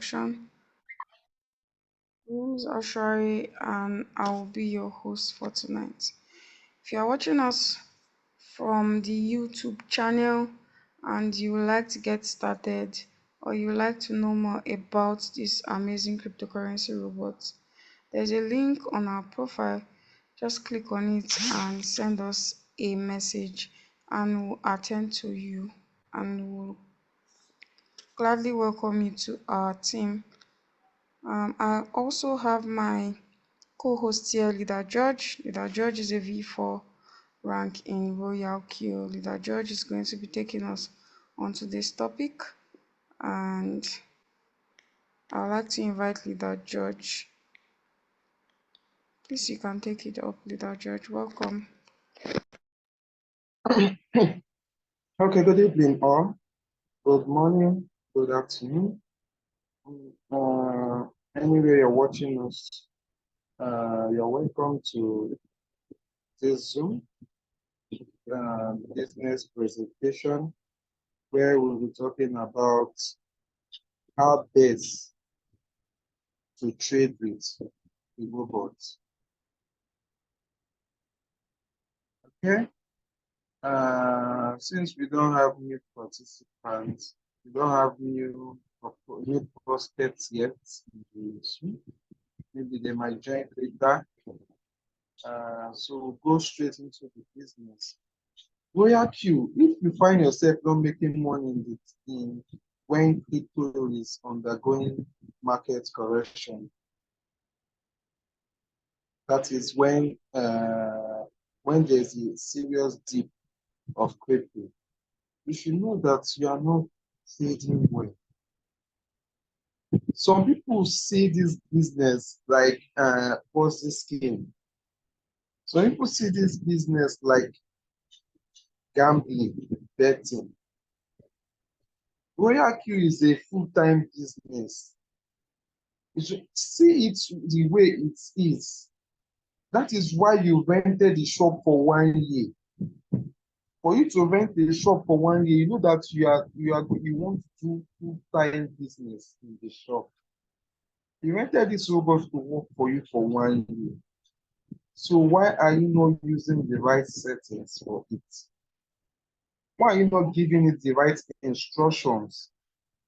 introduction. My name is Ashari and I will be your host for tonight. If you are watching us from the YouTube channel and you would like to get started or you would like to know more about this amazing cryptocurrency robot, there's a link on our profile. Just click on it and send us a message and we'll attend to you and we'll gladly welcome you to our team. I also have my co-host here, Leader George. Leader George is a V4 rank in Royalq. Leader George is going to be taking us on today's topic, and I would like to invite Leader George. Please, you can take it up, Leader George. Welcome. Okay, good evening, all. Good morning, good afternoon. Anyway, you're watching us, you're welcome to this Zoom business presentation where we'll be talking about how best to trade with the robots. Okay, since we don't have new participants, we don't have new prospects yet in the Zoom. Maybe they might join later. So we'll go straight into the business. Royalq, if you find yourself not making money when crypto is undergoing market correction, that is when there's a serious dip of crypto, you should know that you are not trading well. Some people see this business like Ponzi scheme. Some people see this business like gambling, betting. Royalq is a full-time business. You should see it the way it is. That is why you rented the shop for 1 year. For you to rent a shop for 1 year, you know that you want to do full-time business in the shop. You rented this robot to work for you for 1 year. So why are you not using the right settings for it? Why are you not giving it the right instructions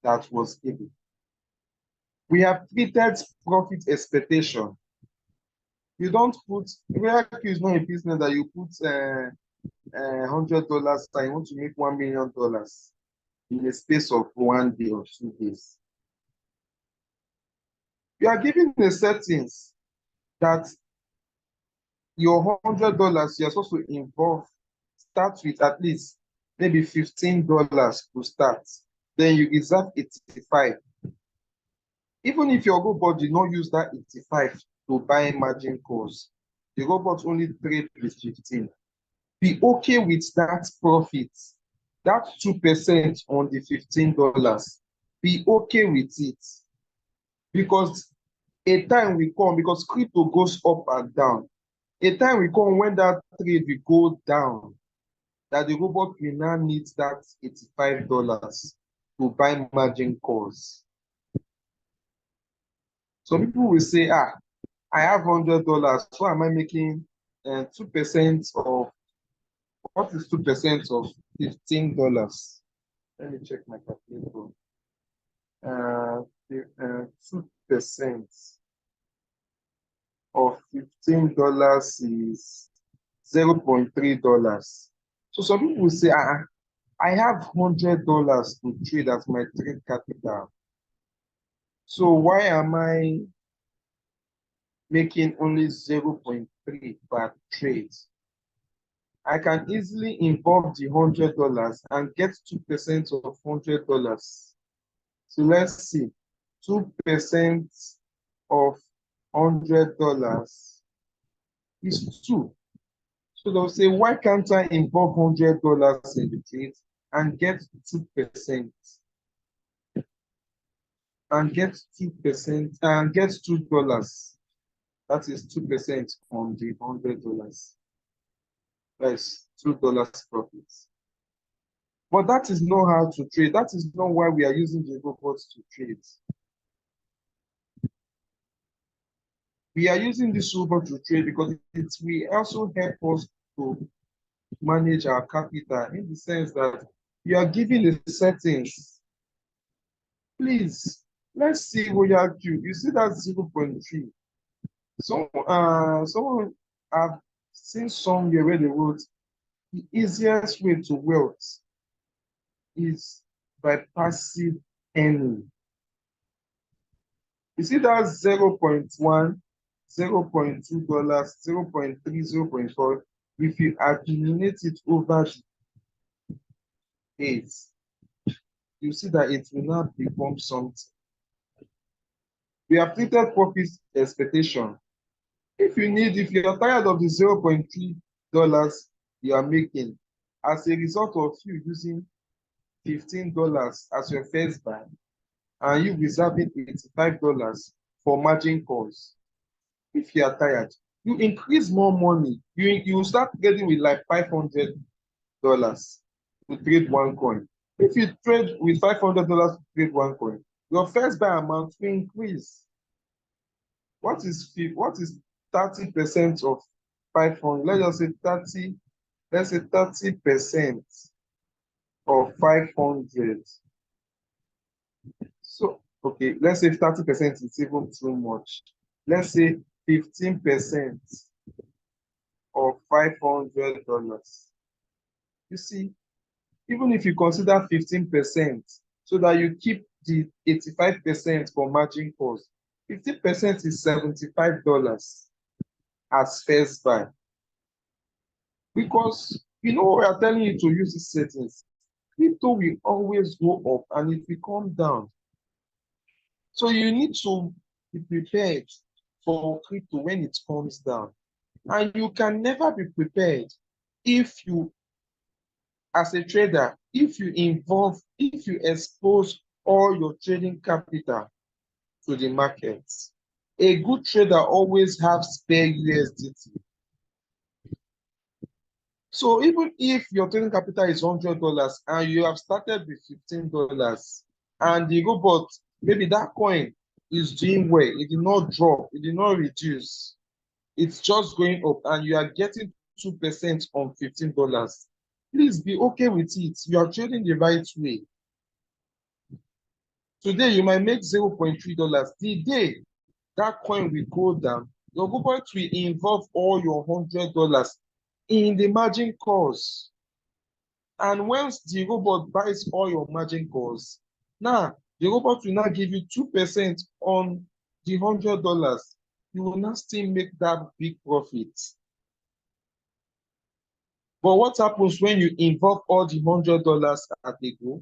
that was given? We have treated profit expectation. You don't put, Royalq is not a business that you put $100 and you want to make $1 million in the space of 1 day or 2 days. You are giving the settings that your $100 you are supposed to start with at least maybe $15 to start. Then you reserve 85. Even if your robot did not use that 85 to buy margin calls, the robot only trade with 15. Be okay with that profit, that 2% on the $15. Be okay with it. Because a time will come, because crypto goes up and down. A time will come when that trade will go down, that the robot will now need that $85 to buy margin calls. So people will say, I have $100. So am I making 2% of, what is 2% of $15? Let me check my calculator. 2% of $15 is $0.3. So some people will say, I have $100 to trade as my trade capital. So why am I making only 0.3 per trade? I can easily involve the $100 and get 2% of $100. So let's see, 2% of $100 is 2. So they'll say, why can't I involve $100 in the trade and get 2%? And get 2% and get $2. That is 2% on the $100. That's $2 profit. But that is not how to trade. That is not why we are using the robots to trade. We are using this robot to trade because it will also help us to manage our capital in the sense that you are giving the settings. Please, let's see Royalq. You see that 0.3. Someone I've seen somewhere where they wrote the easiest way to wealth is by passive earning. You see that 0.1, $0.2, 0.3, 0.4. If you accumulate it over the days, you see that it will now become something. We have treated profit expectation. If you are tired of the $0.3 you are making as a result of you using $15 as your first buy and you reserving $85 for margin calls, if you are tired, you increase more money. You start getting with like $500 to trade one coin. If you trade with $500 to trade one coin, your first buy amount will increase. What is 30% of 500? Let's say 30% of 500. So, okay, let's say 30% is even too much. Let's say 15% of $500. You see, even if you consider 15%, so that you keep the 85% for margin calls, 15% is $75 as first buy. Because you know we are telling you to use these settings. Crypto will always go up and it will come down. So you need to be prepared for crypto when it comes down. And you can never be prepared if you, as a trader, if you expose all your trading capital to the markets. A good trader always has spare USDT. So even if your trading capital is $100 and you have started with $15 and the robot, maybe that coin is doing well, it did not drop, it did not reduce, it's just going up and you are getting 2% on $15. Please be okay with it. You are trading the right way. Today you might make $0.3. The day that coin will go down, your robot will involve all your $100 in the margin calls. And once the robot buys all your margin calls, now the robot will now give you 2% on the $100. You will not still make that big profit. But what happens when you involve all the $100 at a go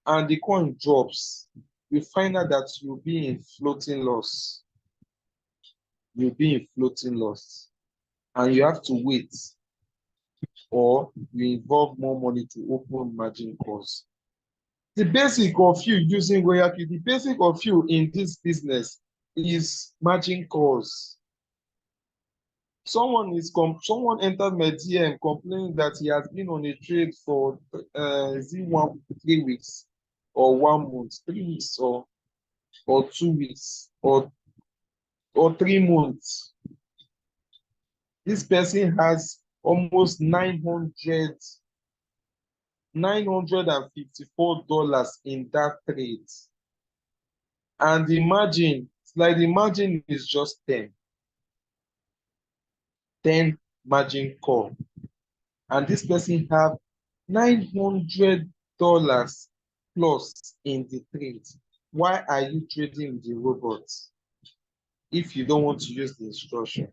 and the coin drops? You find out that you'll be in floating loss. You'll be in floating loss. And you have to wait, or you involve more money to open margin calls. The basic of you using Royalq, the basic of you in this business is margin calls. Someone entered my DM complaining that he has been on a trade for 3 weeks or 1 month, 3 weeks or 2 weeks or 3 months. This person has almost $954 in that trade. And the margin is just 10 margin call. And this person have $900 plus in the trade. Why are you trading with the robots if you don't want to use the instruction?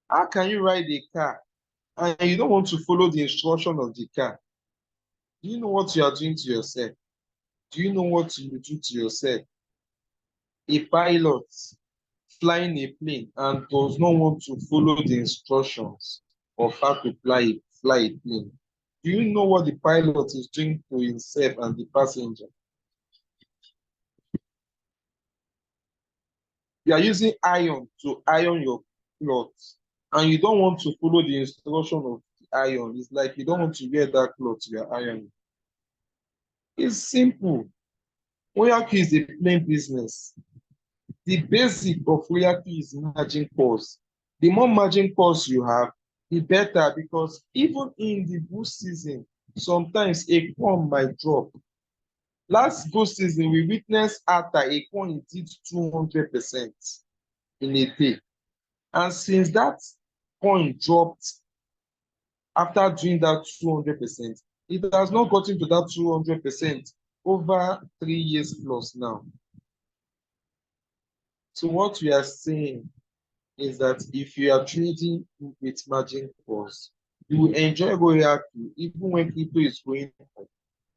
How can you ride a car and you don't want to follow the instruction of the car? Do you know what you are doing to yourself? Do you know what you do to yourself? A pilot flying a plane and does not want to follow the instructions of how to fly a plane. Do you know what the pilot is doing to himself and the passenger? You are using iron to iron your clothes, and you don't want to follow the instruction of the iron. It's like you don't want to wear that cloth you are ironing. It's simple. Royalq is a plain business. The basic of royalty is margin calls. The more margin calls you have, the better, because even in the bull season, sometimes a coin might drop. Last bull season, we witnessed after a coin did 200% in a day. And since that coin dropped after doing that 200%, it has not gotten to that 200% over 3 years plus now. So what we are saying is that if you are trading with margin calls, you will enjoy Royalq even when crypto is going up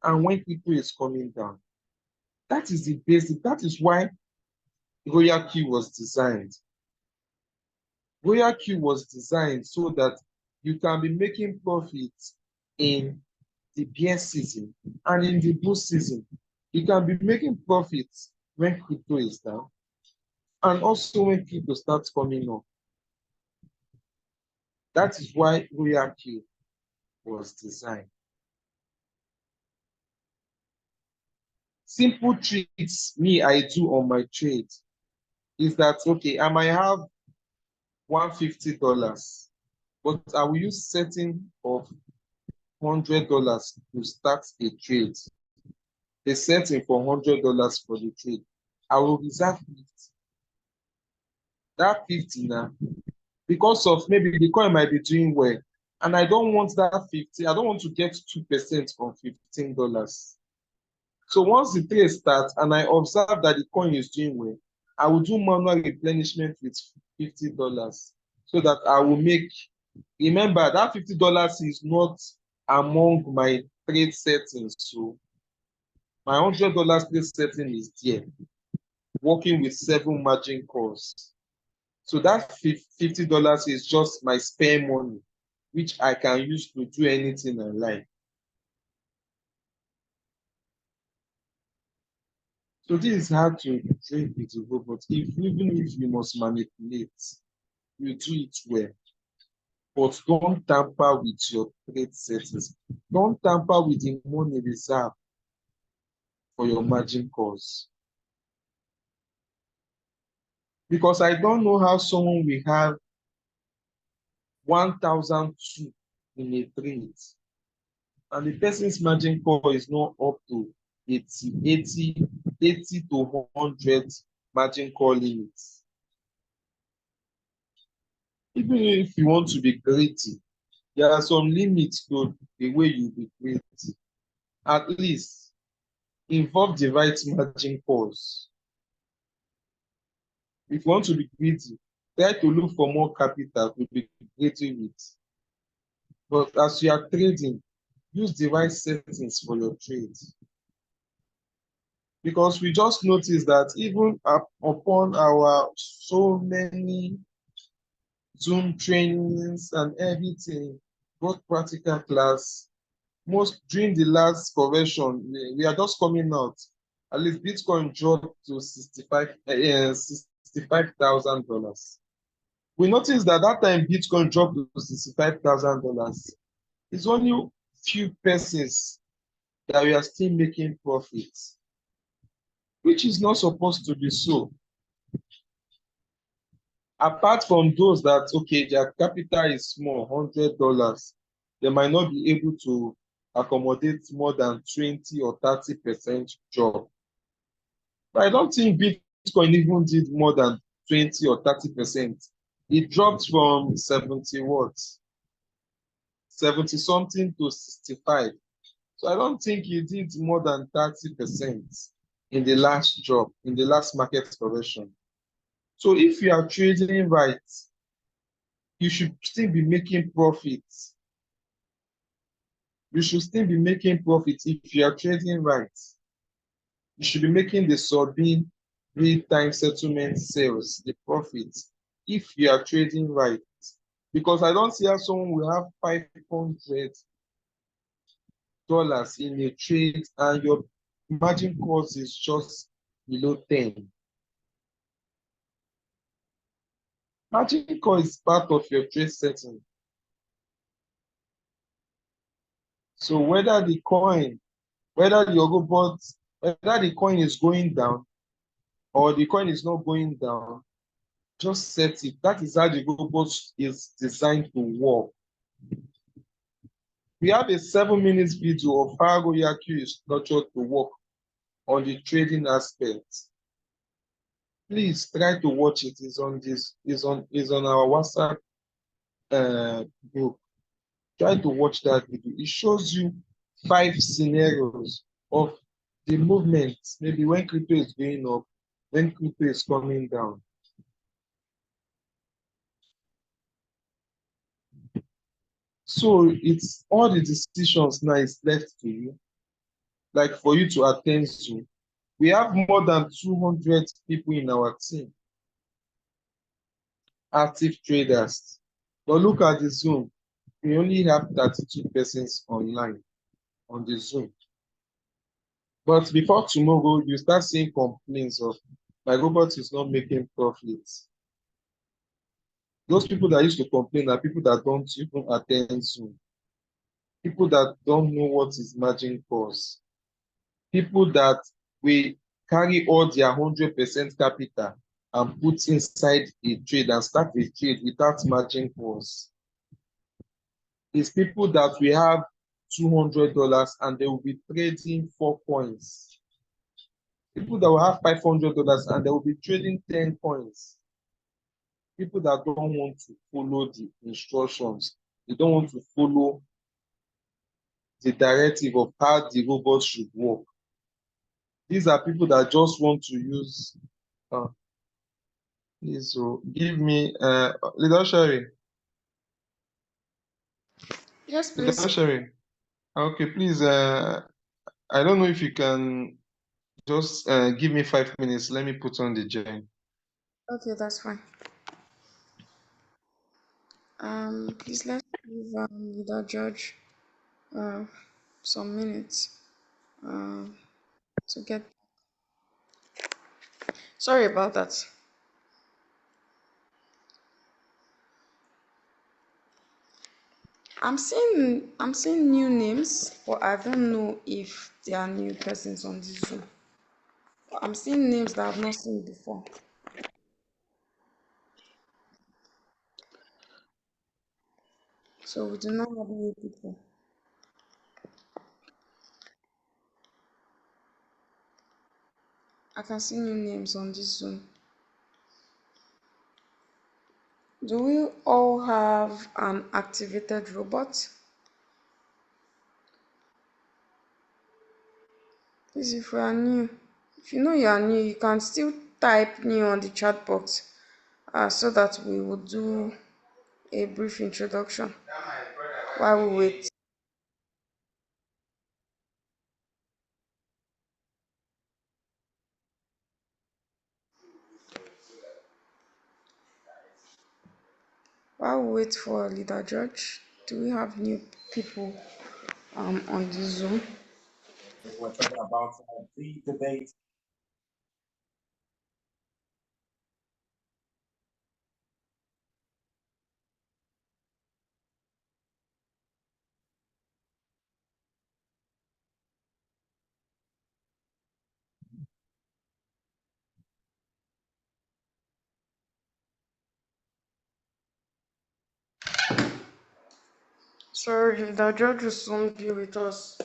and when crypto is coming down. That is the basic. That is why Royalq was designed. Royalq was designed so that you can be making profits in the bear season and in the bull season. You can be making profits when crypto is down and also when crypto starts coming up. That is why Royalq was designed. Simple tricks me I do on my trade is that, okay, I might have $150, but I will use setting of $100 to start a trade. The setting for $100 for the trade. I will reserve 50. That 50 now, because of maybe the coin might be doing well, and I don't want that 50. I don't want to get 2% from $15. So once the trade starts and I observe that the coin is doing well, I will do manual replenishment with $50 so that I will make. Remember that $50 is not among my trade settings. So my $100 trade setting is there, working with 7 margin calls. So that $50 is just my spare money, which I can use to do anything I like. So this is hard to trade with a robot. Even if you must manipulate, you do it well. But don't tamper with your trade settings. Don't tamper with the money reserved for your margin calls. Because I don't know how someone will have 1,002 in a trade, and the person's margin call is not up to 80 to 100 margin call limits. Even if you want to be greedy, there are some limits to the way you be greedy. At least involve the right margin calls. If you want to be greedy, try to look for more capital to be greedy with. But as you are trading, use the right settings for your trade. Because we just noticed that even upon our so many Zoom trainings and everything, both practical class, most during the last correction, we are just coming out. At least Bitcoin dropped to $65,000. We noticed that that time Bitcoin dropped to $65,000. It's only few persons that we are still making profits, which is not supposed to be so. Apart from those that, okay, their capital is small, $100, they might not be able to accommodate more than 20 or 30% drop. But I don't think Bitcoin even did more than 20 or 30%. It dropped from 70 what? 70 something to 65. So I don't think it did more than 30% in the last drop, in the last market correction. So if you are trading right, you should still be making profits. You should still be making profits if you are trading right. You should be making the sub-in real-time settlement sales, the profits, if you are trading right. Because I don't see how someone will have $500 in a trade and your margin cost is just below 10. Margin call is part of your trade setting. So whether the coin is going down or the coin is not going down, just set it. That is how the robot is designed to work. We have a 7 minutes video of how Royalq is structured to work on the trading aspect. Please try to watch it. Is on our WhatsApp group. Try to watch that video. It shows you 5 scenarios of the movement, maybe when crypto is going up, when crypto is coming down. So it's all the decisions now is left to you, like for you to attend to. We have more than 200 people in our team, active traders. But look at the Zoom. We only have 32 persons online on the Zoom. But before tomorrow, you start seeing complaints of my robot is not making profits. Those people that used to complain are people that don't even attend Zoom. People that don't know what is margin calls. People that will carry all their 100% capital and put inside a trade and start a trade without margin calls. It's people that we have $200 and they will be trading 4 coins. People that will have $500 and they will be trading 10 coins. People that don't want to follow the instructions. They don't want to follow the directive of how the robot should work. These are people that just want to use. Please, so give me leader sharing. Yes, Leader please. sharing. Okay, please. I don't know if you can just give me 5 minutes. Let me put on the gen. Okay, that's fine. Please let's give the judge uh some minutes to get. Sorry about that. I'm seeing new names, but I don't know if they are new persons on this Zoom. But I'm seeing names that I've not seen before. So we do not have new people. I can see new names on this Zoom. Do we all have an activated robot? Please, if you are new, if you know you are new, you can still type new on the chat box so that we will do a brief introduction while we wait. While we wait for leader George, do we have new people on the Zoom? We're talking about the debate. Sorry, leader George will soon be with us.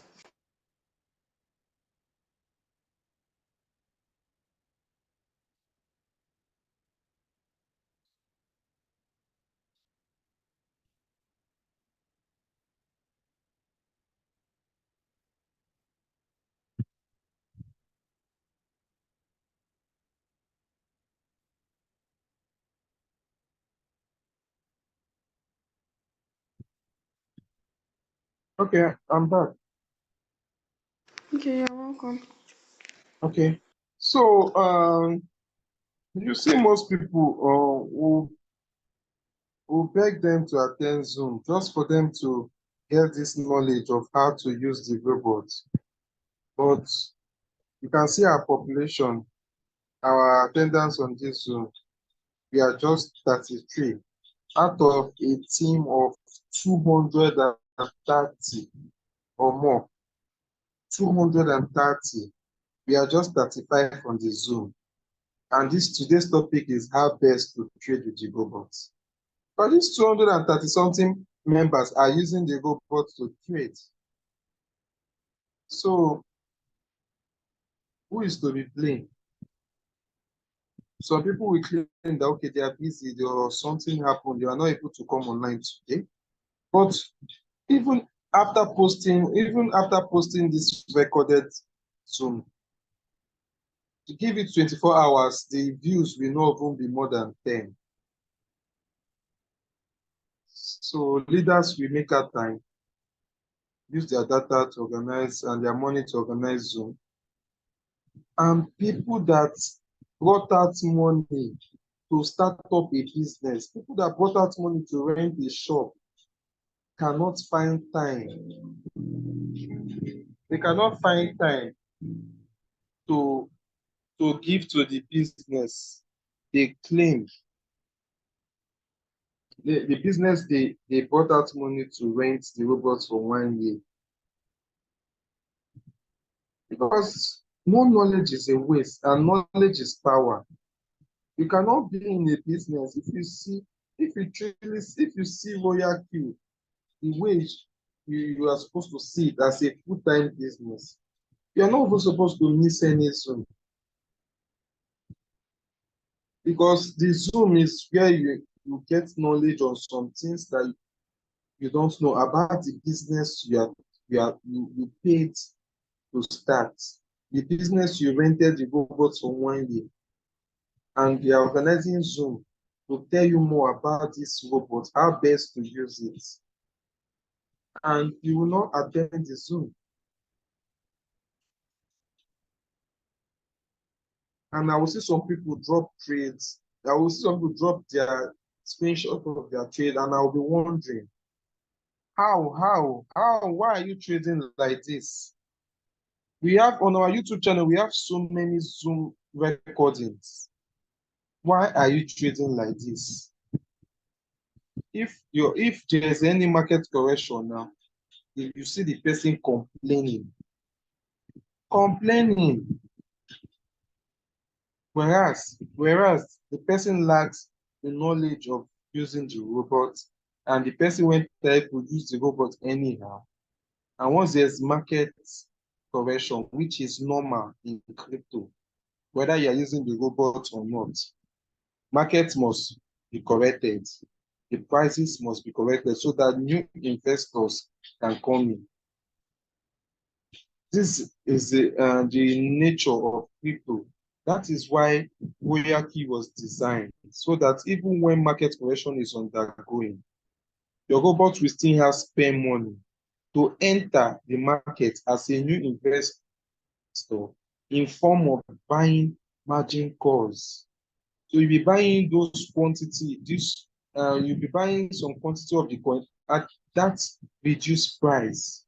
Okay, I'm back. Okay, you're welcome. Okay. So you see most people will beg them to attend Zoom just for them to get this knowledge of how to use the robot. But you can see our population, our attendance on this Zoom, we are just 33 out of a team of 230 or more. 230. We are just 35 on the Zoom. And this today's topic is how best to trade with the robots. But these 230 something members are using the robot to trade. So who is to be blamed? Some people will claim that okay, they are busy, or something happened, they are not able to come online today. But even even after posting this recorded Zoom, to give it 24 hours, the views will not even be more than 10. So leaders will make out time, use their data to organize and their money to organize Zoom. And people that brought out money to start up a business, people that brought out money to rent a shop cannot find time. They cannot find time to give to the business. They claim the business they brought out money to rent the robots for 1 year. Because no knowledge is a waste and knowledge is power. You cannot be in a business if you see Royalq the way you are supposed to see it as a full-time business. You're not even supposed to miss any Zoom, because the Zoom is where you get knowledge on some things that you don't know about the business you paid to start. The business you rented the robots for 1 year, and they are organizing Zoom to tell you more about this robot, how best to use it. And you will not attend the Zoom. And I will see some people drop trades. I will see some people drop their screenshot of their trade, and I'll be wondering, why are you trading like this? We have on our YouTube channel, we have so many Zoom recordings. Why are you trading like this? If there's any market correction now, if you see the person complaining, whereas the person lacks the knowledge of using the robot, and the person went there to use the robot anyhow. And once there's market correction, which is normal in crypto, whether you're using the robot or not, market must be corrected. The prices must be corrected so that new investors can come in. This is the nature of crypto. That is why Royalq was designed, so that even when market correction is undergoing, your robot will still have spare money to enter the market as a new investor in form of buying margin calls. So you'll be buying you'll be buying some quantity of the coin at that reduced price.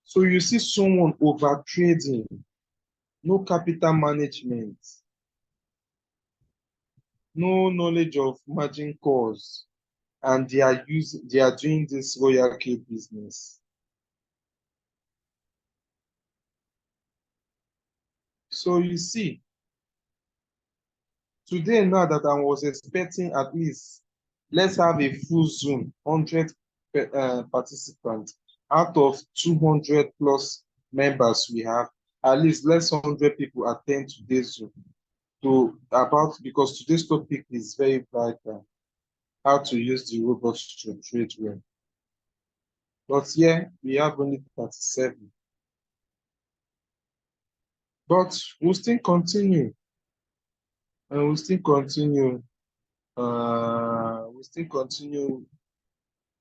So you see someone over trading, no capital management, no knowledge of margin calls, and they are doing this Royalq business. So you see, today now that I was expecting at least, let's have a full Zoom, 100 participants out of 200 plus members we have, at least less 100 people attend today's Zoom because today's topic is very vital, how to use the robots to trade well. But here we have only 37. But we'll still continue, and we'll still continue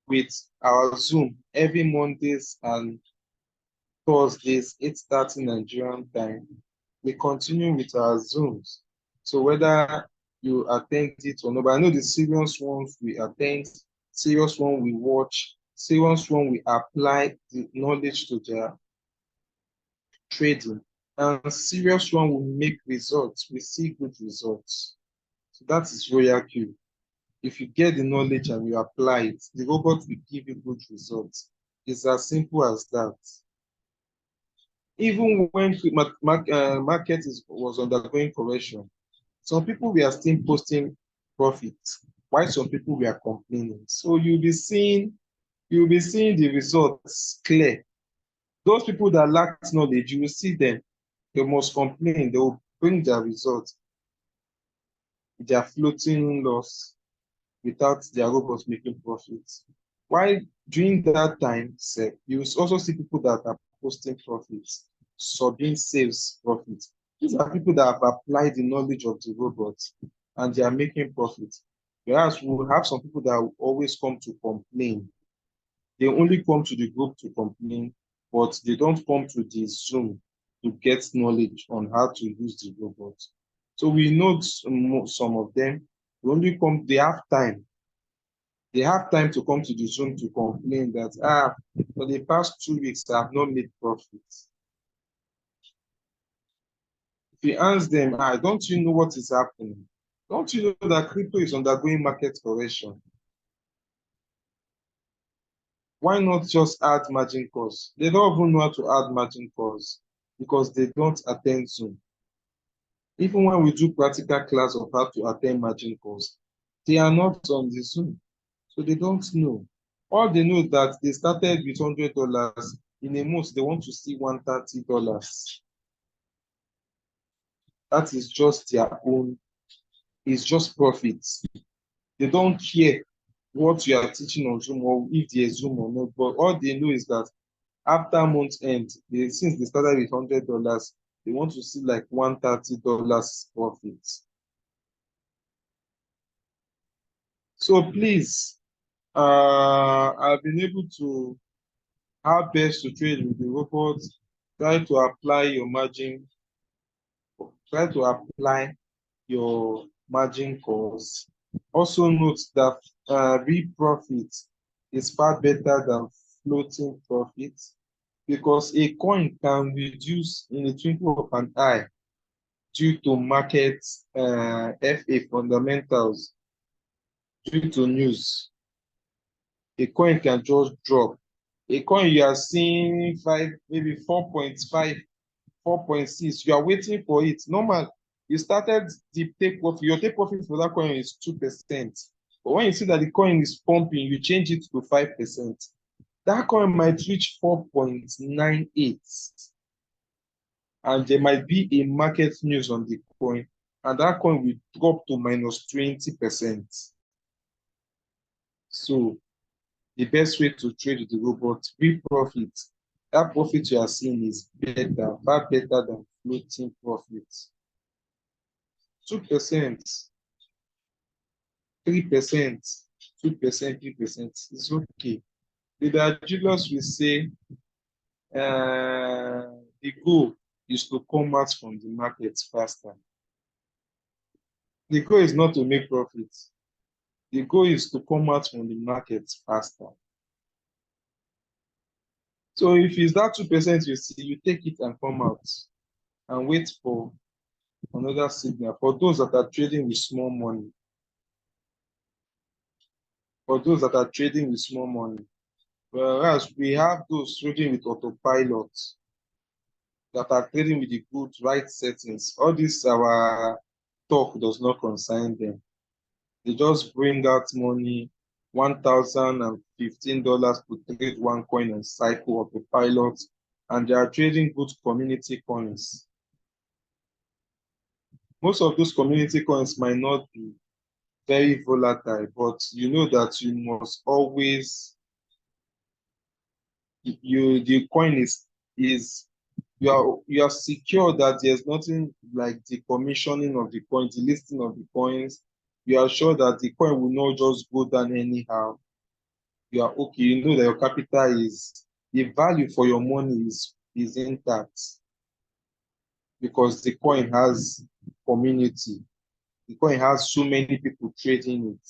with our Zoom every Mondays and Thursdays, 8:30 Nigerian time. We continue with our Zooms. So whether you attend it or not, but I know the serious ones we attend, serious one we watch, serious one we apply the knowledge to their trading, and serious one will make results. We see good results. So that is Royalq. If you get the knowledge and you apply it, the robot will give you good results. It's as simple as that. Even when market was undergoing correction, some people were still posting profits, while some people were complaining. So you'll be seeing the results clear. Those people that lack knowledge, you will see them. They must complain. They will bring their results, their floating loss without their robots making profits. While during that time, sef, you will also see people that are posting profits, subbing sales profits. These are people that have applied the knowledge of the robot and they are making profits. Whereas we will have some people that will always come to complain. They only come to the group to complain, but they don't come to the Zoom to get knowledge on how to use the robot. So we know some of them, they only come, they have time to come to the Zoom to complain that, for the past 2 weeks, I have not made profits. If you ask them, don't you know what is happening? Don't you know that crypto is undergoing market correction? Why not just add margin calls? They don't even know how to add margin calls because they don't attend Zoom. Even when we do practical class of how to attend margin calls, they are not on the Zoom. So they don't know. All they know is that they started with $100. In a month, they want to see $130. That is just their own, it's just profits. They don't care what you are teaching on Zoom or if there's Zoom or not, but all they know is that after month end, since they started with $100, they want to see like $130 profit. So please, I've been able to how best to trade with the robot. Try to apply your margin. Try to apply your margin calls. Also note that real profit is far better than floating profit because a coin can reduce in a twinkle of an eye due to market FA fundamentals, due to news. A coin can just drop. A coin you are seeing five, maybe 4.5, 4.6, you are waiting for it. Normal, you started the take profit, your take profit for that coin is 2%. But when you see that the coin is pumping, you change it to 5%. That coin might reach 4.98. And there might be a market news on the coin, and that coin will drop to minus 20%. So the best way to trade the robot, real profit. That profit you are seeing is better, far better than floating profit. 2%, 3%, 2%, 3% is okay. Leader Julius will say the goal is to come out from the market faster. The goal is not to make profits. The goal is to come out from the market faster. So if it's that 2% you see, you take it and come out and wait for another signal. For those that are trading with small money, whereas we have those trading with autopilot that are trading with the good right settings. All this our talk does not concern them. They just bring out money, $1,015 to trade one coin and cycle of the pilot, and they are trading good community coins. Most of those community coins might not be very volatile, but you know that you must always the coin is you are secure that there's nothing like the commissioning of the coins, the listing of the coins. You are sure that the coin will not just go down anyhow. You are okay. You know that your capital is the value for your money is intact because the coin has community. The coin has so many people trading it.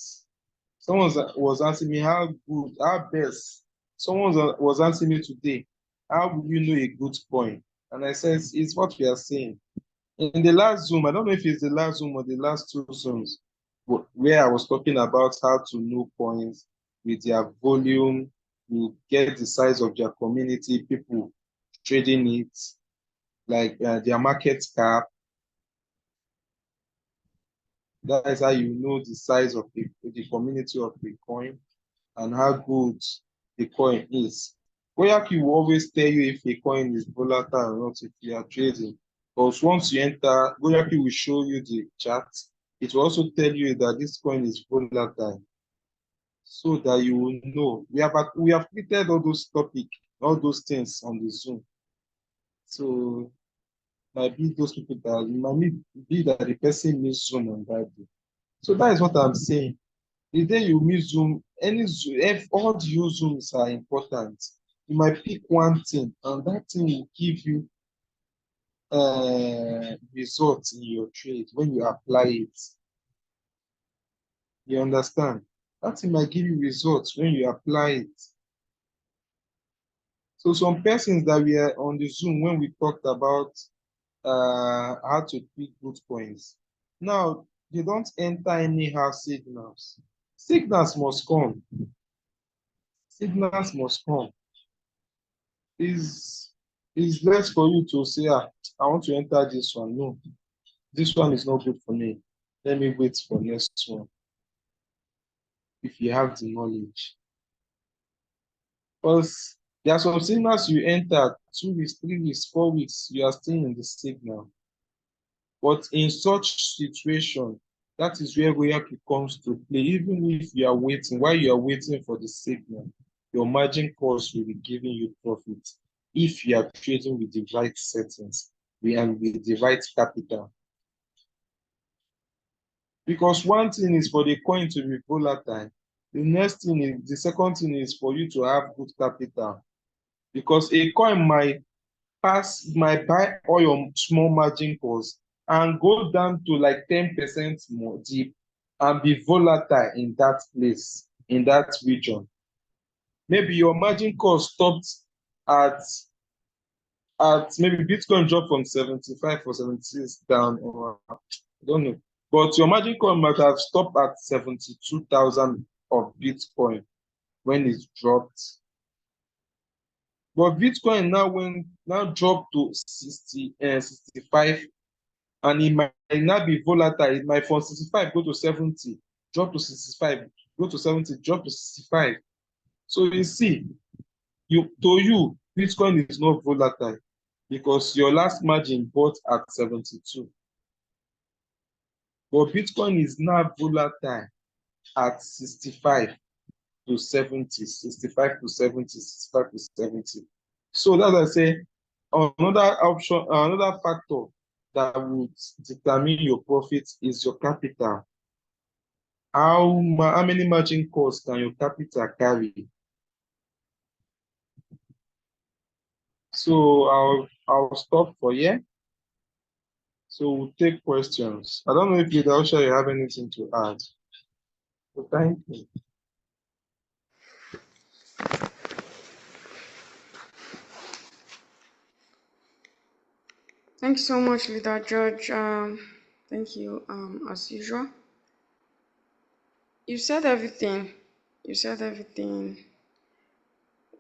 Someone was asking me how good, how best. Someone was asking me today, how will you know a good coin? And I said, it's what we are saying. In the last Zoom, I don't know if it's the last Zoom or the last two Zooms, where I was talking about how to know coins with their volume, you get the size of their community, people trading it. like their market cap. That is how you know the size of the community of the coin and how good the coin is. Royalq will always tell you if a coin is volatile or not if you are trading. Because once you enter, Royalq will show you the chart. It will also tell you that this coin is volatile so that you will know. We have treated all those topics, all those things on the Zoom. So might be those people that be that the person needs Zoom on that day. So that is what I'm saying. The day you miss Zoom, any Zoom, if all the Zooms are important, you might pick one thing, and that thing will give you results in your trade when you apply it. You understand? That thing might give you results when you apply it. So some persons that we are on the Zoom when we talked about how to pick good coins. Now they don't enter anyhow signals. Signals must come. Signals must come. Is less for you to say, I want to enter this one. No, this one is not good for me. Let me wait for next one. If you have the knowledge. Because there are some signals you enter 2 weeks, 3 weeks, 4 weeks, you are still in the signal. But in such situation, that is where Royalq comes to play. Even if you are waiting, while you are waiting for the signal, your margin calls will be giving you profit if you are trading with the right settings and with the right capital. Because one thing is for the coin to be volatile. The second thing is for you to have good capital. Because a coin might buy all your small margin calls and go down to like 10% more deep and be volatile in that place, in that region. Maybe your margin call stopped at maybe Bitcoin dropped from 75 or 76 down, or I don't know. But your margin call might have stopped at 72,000 of Bitcoin when it dropped. But Bitcoin now dropped to 65, and it might not be volatile. It might from 65 go to 70, drop to 65, go to 70, drop to 65. So you see, Bitcoin is not volatile because your last margin bought at 72. But Bitcoin is now volatile at 65 to 70, 65 to 70, 65 to 70. So that's why I say another factor that would determine your profit is your capital. How many margin calls can your capital carry? So I'll stop for here. So we'll take questions. I don't know if Lidaosha, you have anything to add. So thank you. Thank you so much, Leader George. Thank you, as usual. You said everything. You said everything.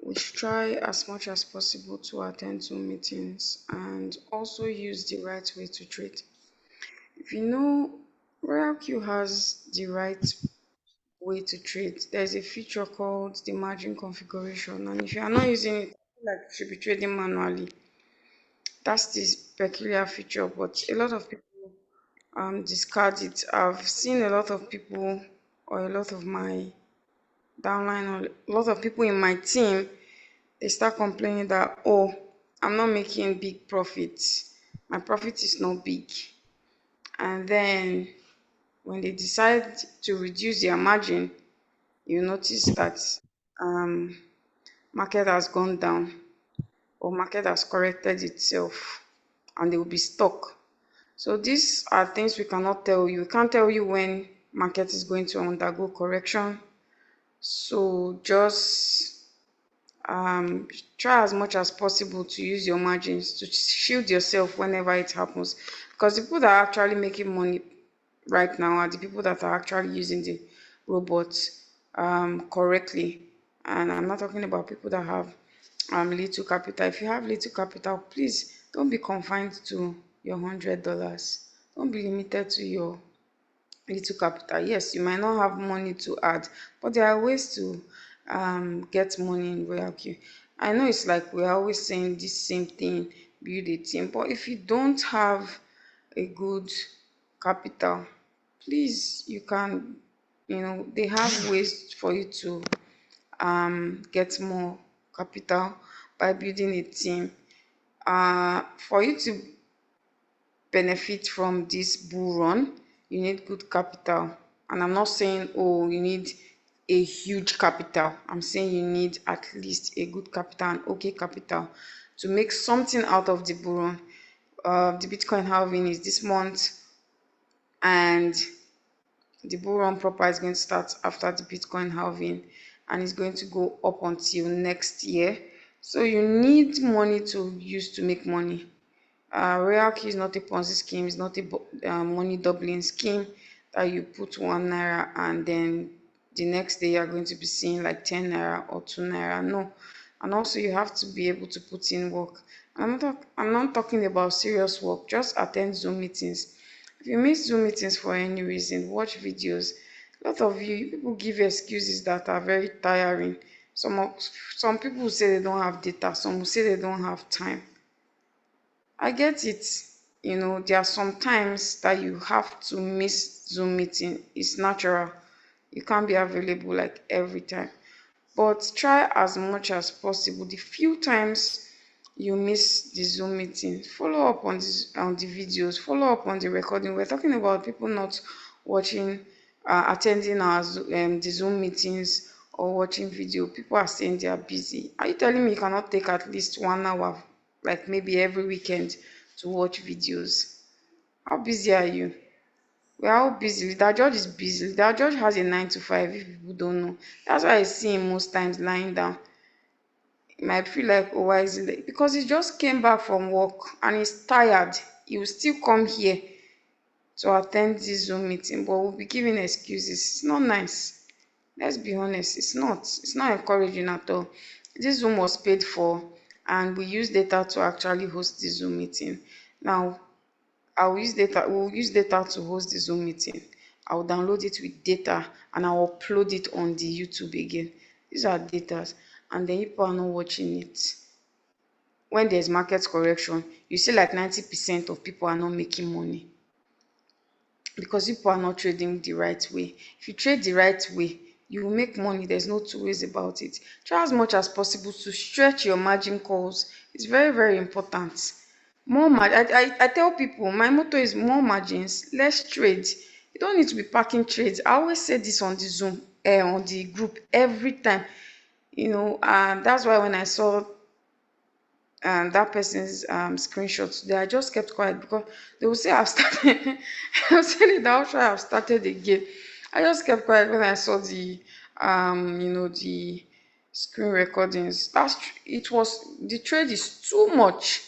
We should try as much as possible to attend to meetings and also use the right way to trade. If you know, Royalq has the right way to trade. There's a feature called the margin configuration, and if you are not using it, I feel like you should be trading manually. That's this peculiar feature, but a lot of people discard it. I've seen a lot of people, or a lot of my downline, or a lot of people in my team, they start complaining that, oh, I'm not making big profits. My profit is not big. And then when they decide to reduce their margin, you notice that um, market has gone down, or market has corrected itself, and they will be stuck. So these are things we cannot tell you. We can't tell you when market is going to undergo correction. So just um, try as much as possible to use your margins to shield yourself whenever it happens. Because the people that are actually making money right now are the people that are actually using the robots correctly. And I'm not talking about people that have little capital. If you have little capital, please Don't be confined to your $100. Don't be limited to your little capital. Yes, you might not have money to add, but there are ways to get money in Royalq. I know it's like we're always saying this same thing, build a team, but if you don't have a good capital, please, you can, they have ways for you to get more capital by building a team. For you to benefit from this bull run, you need good capital. And I'm not saying, oh, you need a huge capital. I'm saying you need at least a good capital and okay capital to make something out of the bull run. The Bitcoin halving is this month, and the bull run proper is going to start after the Bitcoin halving, and it's going to go up until next year. So you need money to use to make money. Royalq is not a Ponzi scheme. It's not a money doubling scheme that you put 1 naira and then the next day you're going to be seeing like 10 naira or 2 naira. No. And also you have to be able to put in work. I'm not talking about serious work. Just attend Zoom meetings. If you miss Zoom meetings for any reason, watch videos. A lot of you people give excuses that are very tiring. Some people will say they don't have data. Some will say they don't have time. I get it. There are some times that you have to miss Zoom meeting. It's natural. You can't be available like every time. But try as much as possible. The few times you miss the Zoom meeting, follow up on the videos, follow up on the recording. We're talking about people not watching, attending the Zoom meetings or watching video. People are saying they are busy. Are you telling me you cannot take at least 1 hour, like maybe every weekend, to watch videos? How busy are you? We are all busy. Leader George is busy. Leader George has a 9 to 5, if people don't know. That's why I see him most times lying down. You might feel like, oh, why is he late? Because he just came back from work and he's tired. He will still come here to attend this Zoom meeting, but we'll be giving excuses. It's not nice. Let's be honest. It's not. It's not encouraging at all. This Zoom was paid for, and we use data to actually host the Zoom meeting. Now, I'll use data. We'll use data to host the Zoom meeting. I'll download it with data and I'll upload it on the YouTube again. These are data, and then people are not watching it. When there's market correction, you see like 90% of people are not making money because people are not trading the right way. If you trade the right way, you will make money. There's no two ways about it. Try as much as possible to stretch your margin calls. It's very, very important. More I tell people my motto is more margins, less trades. You don't need to be packing trades. I always say this on the Zoom, on the group every time. And that's why when I saw that person's screenshots today, I just kept quiet because they will say I've started. I'll say that I'll try I've started again. I just kept quiet when I saw the screen recordings. It was the trade is too much.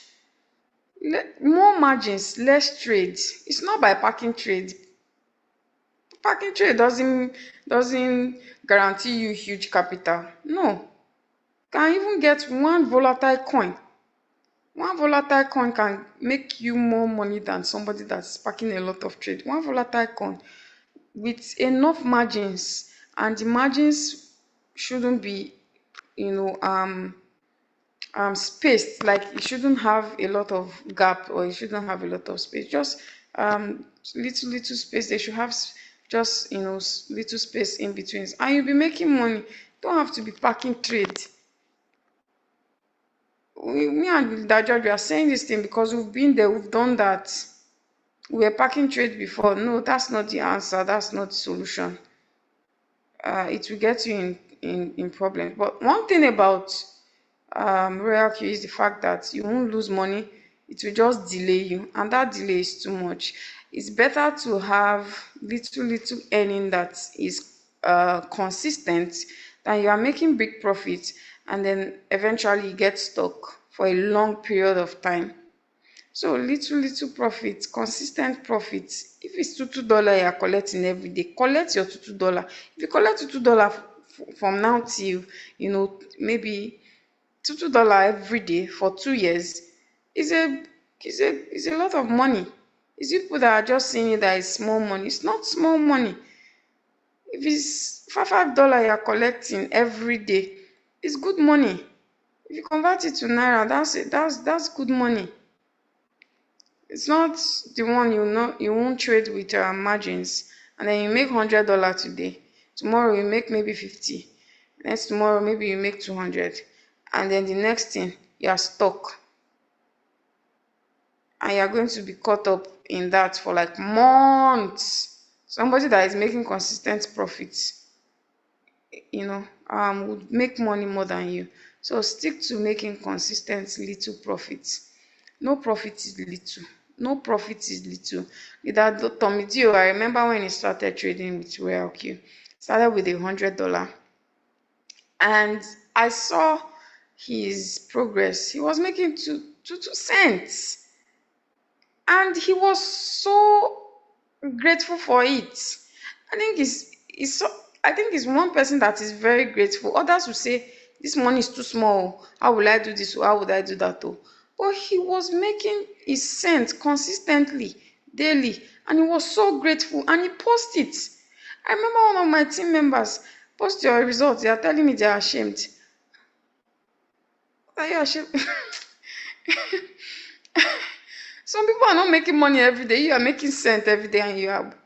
More margins, less trades. It's not by packing trade. Packing trade doesn't guarantee you huge capital. No. Can even get one volatile coin. One volatile coin can make you more money than somebody that's packing a lot of trade. One volatile coin with enough margins, and the margins shouldn't be, you know, spaced. Like it shouldn't have a lot of gap, or it shouldn't have a lot of space. Just little space. They should have just little space in between, and you'll be making money. Don't have to be packing trade. Me and that judge, we are saying this thing because we've been there, we've done that. We were packing trade before. No, that's not the answer. That's not the solution. It will get you in problems. But one thing about Royalq is the fact that you won't lose money. It will just delay you, and that delay is too much. It's better to have little earning that is consistent than you are making big profits and then eventually you get stuck for a long period of time. So little profits, consistent profits. If it's $2 you're collecting every day, collect your $2. If you collect $2 from now till maybe $2 every day for 2 years, is a It's a lot of money. It's people that are just seeing it that it's small money. It's not small money. If it's $5 you're collecting every day, it's good money. If you convert it to naira, that's it. That's good money. It's not the one you won't trade with margins, and then you make $100 today. Tomorrow you make maybe 50. Next tomorrow maybe you make 200, and then the next thing you are stuck, and you are going to be caught up in that for like months. Somebody that is making consistent profits, would make money more than you. So stick to making consistent little profits. No profit is little. No profit is little. With that Tommy Dio, I remember when he started trading with Royalq. Started with $100, and I saw his progress. He was making two cents, and he was so grateful for it. I think he's so I think he's one person that is very grateful. Others will say this money is too small. How will I do this? How would I do that? Oh, but he was making his cent consistently daily, and he was so grateful. And he posted it. I remember one of my team members post your results. They are telling me they are ashamed. Are you ashamed? Some people are not making money every day. You are making cent every day, and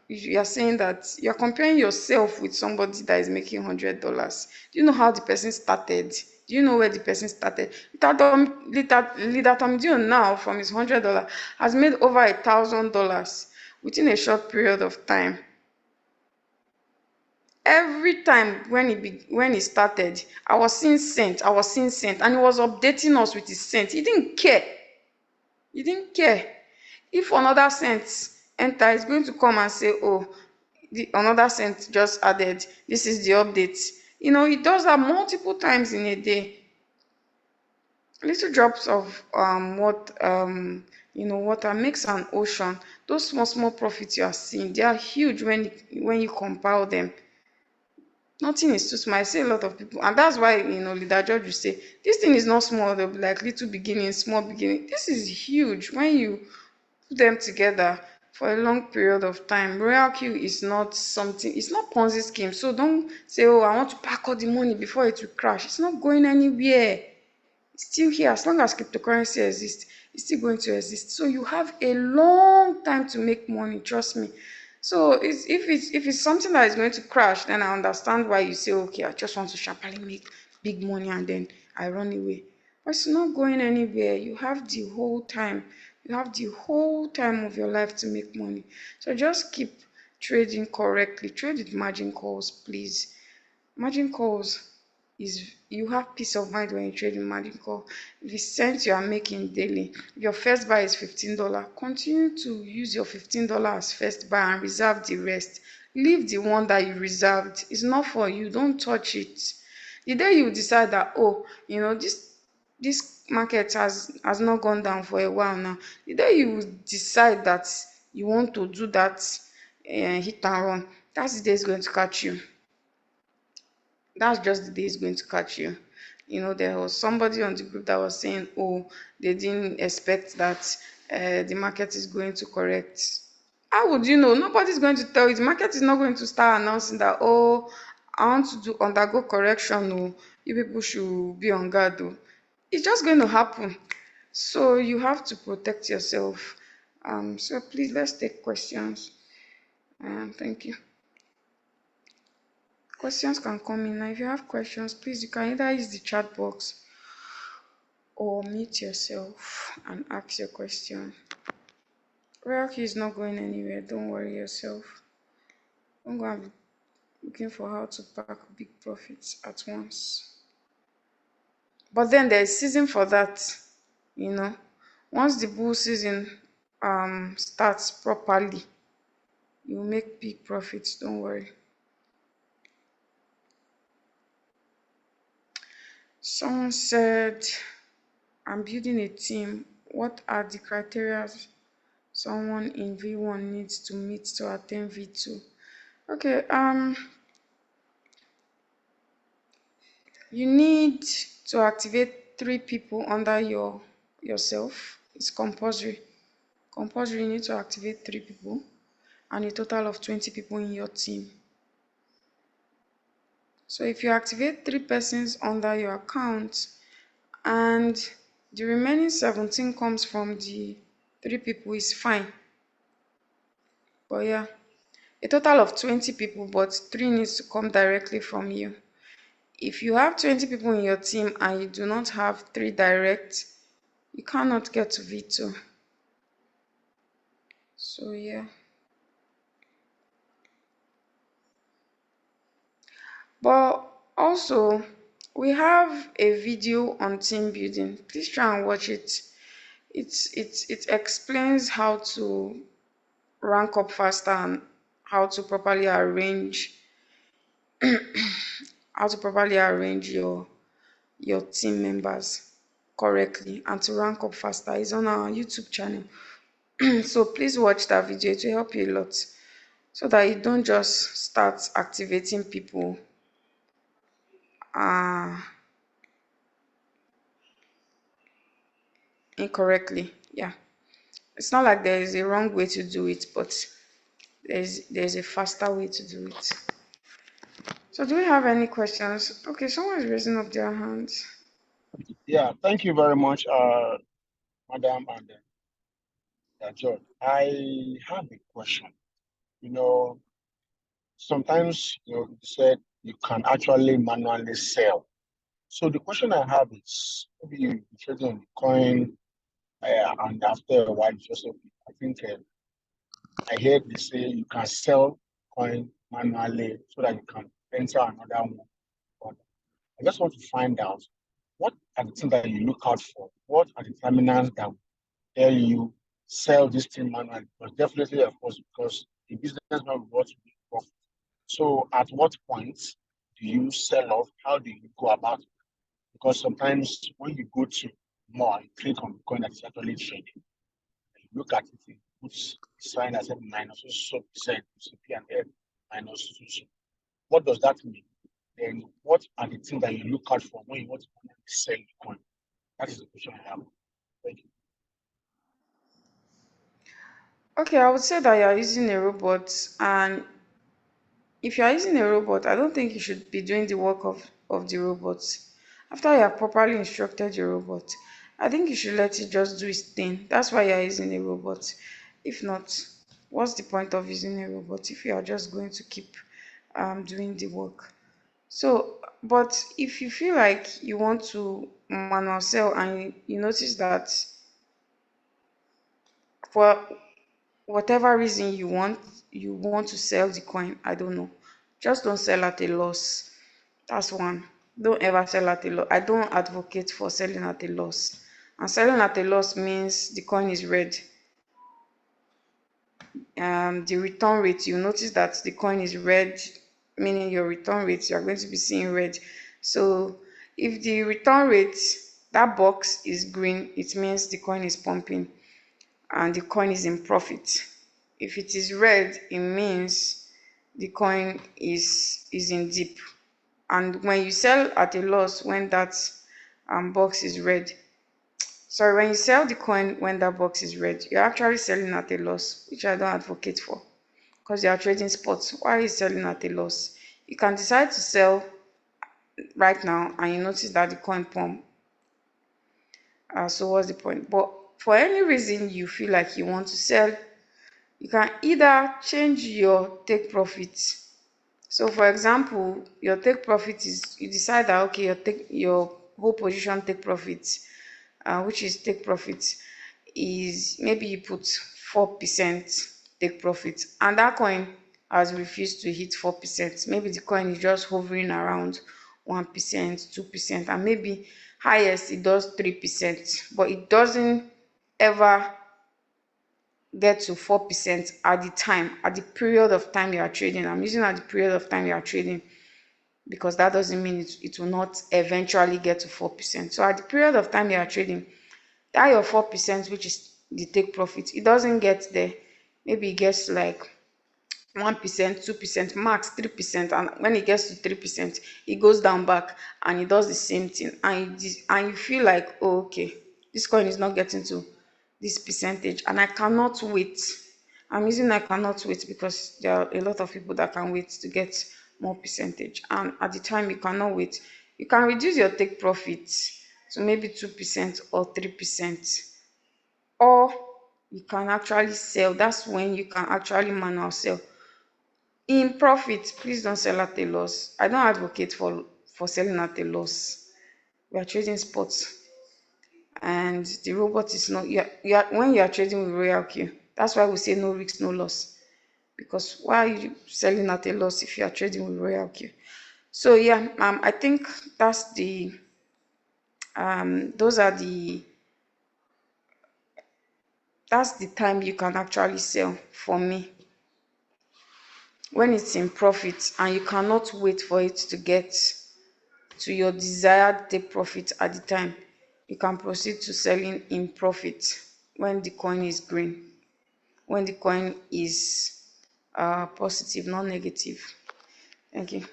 you are saying that you are comparing yourself with somebody that is making $100. Do you know how the person started? Do you know where the person started? Leader Tom Dio now from his $100 has made over $1,000 within a short period of time. Every time when he started, I was seeing cent, and he was updating us with his cent. He didn't care. He didn't care. If another cent enter, it's going to come and say, oh, another cent just added. This is the update. It does that multiple times in a day. Little drops of water makes an ocean. Those small small profits you are seeing, they are huge when you compile them. Nothing is too small. I see a lot of people, and that's why Leader George will say this thing is not small. They'll be like little beginning, small beginning. This is huge when you put them together for a long period of time. Royalq is not something, it's not Ponzi scheme. So don't say, oh, I want to pack all the money before it will crash. It's not going anywhere. It's still here. As long as cryptocurrency exists, it's still going to exist. So you have a long time to make money, trust me. So if it's something that is going to crash, then I understand why you say, okay, I just want to sharply make big money and then I run away. But it's not going anywhere. You have the whole time. You have the whole time of your life to make money. So just keep trading correctly. Trade with margin calls, please. Margin calls is you have peace of mind when you trade in margin call. The cents you are making daily, if your first buy is $15, continue to use your $15 as first buy and reserve the rest. Leave the one that you reserved. It's not for you. Don't touch it. The day you decide that, oh, this market has not gone down for a while now, the day you decide that you want to do that hit and run, that's the day it's going to catch you. That's just the day it's going to catch you. There was somebody on the group that was saying, oh, they didn't expect that the market is going to correct. How would you know? Nobody's going to tell you. The market is not going to start announcing that, oh, I want to undergo correction. Oh, you people should be on guard. Oh. It's just going to happen. So you have to protect yourself. So please, let's take questions. Thank you. Questions can come in. Now, if you have questions, please, you can either use the chat box or mute yourself and ask your question. Royalq is not going anywhere. Don't worry yourself. Don't go and be looking for how to pack big profits at once. But then there's season for that. Once the bull season starts properly, you'll make big profits. Don't worry. Someone said, I'm building a team. What are the criteria someone in V1 needs to meet to attend V2? Okay, you need to activate 3 people under yourself. It's compulsory. Compulsory, you need to activate 3 people and a total of 20 people in your team. So if you activate 3 persons under your account and the remaining 17 comes from the 3 people, is fine. But yeah, a total of 20 people, but 3 needs to come directly from you. If you have 20 people in your team and you do not have 3 direct, you cannot get to V2. So yeah. But also, we have a video on team building. Please try and watch it. It explains rank up faster and how to properly arrange how to properly arrange your team members correctly and to rank up faster. It's on our YouTube channel. So please watch that video. It will help you a lot so that you don't just start activating people uh, incorrectly. Yeah. It's not like there is a wrong way to do it, but there's a faster way to do it. So do we have any questions? Okay, someone is raising up their hands. Yeah, thank you very much, Madam and George. I have a question. You know, sometimes you said you can actually manually sell. So the question I have is maybe you trading on the coin, and after a while, just I think I heard they say you can sell coin manually so that you can enter another one. But I just want to find out what are the things that you look out for? What are the determinants that tell you sell this thing manually? But definitely, of course, because the businessman wants to be profit. So at what point do you sell off? How do you go about it? Because sometimes when you go to more, you click on the coin that is actually trading, you look at it, it puts a sign as a minus so percent, CP and F minus so. What does that mean? Then what are the things that you look out for when you want to sell the coin? That is the question I have. Thank you. Okay, I would say that you're using a robot, and if you're using a robot, I don't think you should be doing the work of the robot. After you have properly instructed your robot, I think you should let it just do its thing. That's why you're using a robot. If not, what's the point of using a robot if you are just going to keep doing the work? So, but if you feel like you want to manual sell and you notice that for whatever reason you want to sell the coin, I don't know, just don't sell at a loss. That's one. Don't ever sell at a loss. I don't advocate for selling at a loss. And selling at a loss means the coin is red. The return rate, you notice that the coin is red, meaning your return rate, you are going to be seeing red. So if the return rate, that box is green, it means the coin is pumping and the coin is in profit. If it is red, it means the coin is in dip. And when you sell at a loss when that box is red, sorry, when you sell the coin when that box is red, you're actually selling at a loss, which I don't advocate for, because you are trading spots. Why are you selling at a loss? You can decide to sell right now and you notice that the coin pump. So what's the point? But for any reason you feel like you want to sell, you can either change your take profit. So for example, your take profit is, you decide that okay, your whole position take profit, which is take profit, is maybe you put 4% take profit, and that coin has refused to hit 4%. Maybe the coin is just hovering around 1%, 2%, and maybe highest it does 3%, but it doesn't ever get to 4% at the period of time you are trading. I'm using at the period of time you are trading because that doesn't mean it will not eventually get to 4%. So at the period of time you are trading, that your 4%, which is the take profit, it doesn't get there. Maybe it gets like 1%, 2%, max 3%, and when it gets to 3%, it goes down back and it does the same thing, and you feel like, oh, okay, this coin is not getting to this percentage, and I cannot wait. I'm using I cannot wait because there are a lot of people that can wait to get more percentage. And at the time you cannot wait, you can reduce your take profit to maybe 2% or 3%. Or you can actually sell. That's when you can actually manual sell. In profit, please don't sell at a loss. I don't advocate for selling at a loss. We are trading sports, and the robot is not. When you are trading with Royalq, that's why we say no risk, no loss. Because why are you selling at a loss if you are trading with Royalq? So yeah, I think that's the those are the that's the time you can actually sell for me, when it's in profit and you cannot wait for it to get to your desired take profit at the time. You can proceed to selling in profit when the coin is green, when the coin is positive, not negative. Thank you.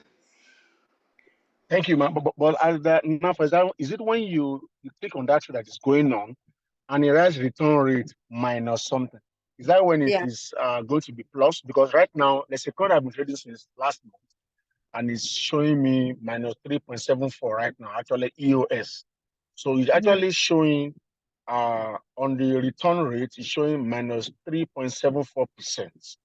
Thank you, ma'am. But as that now, for example, is it when you click on that that is going on and it has return rate minus something? Is that when it Yeah, is going to be plus? Because right now, there's a code I've been trading since last month, and it's showing me minus 3.74 right now, actually EOS. So it's yeah, actually showing on the return rate, it's showing minus 3.74%.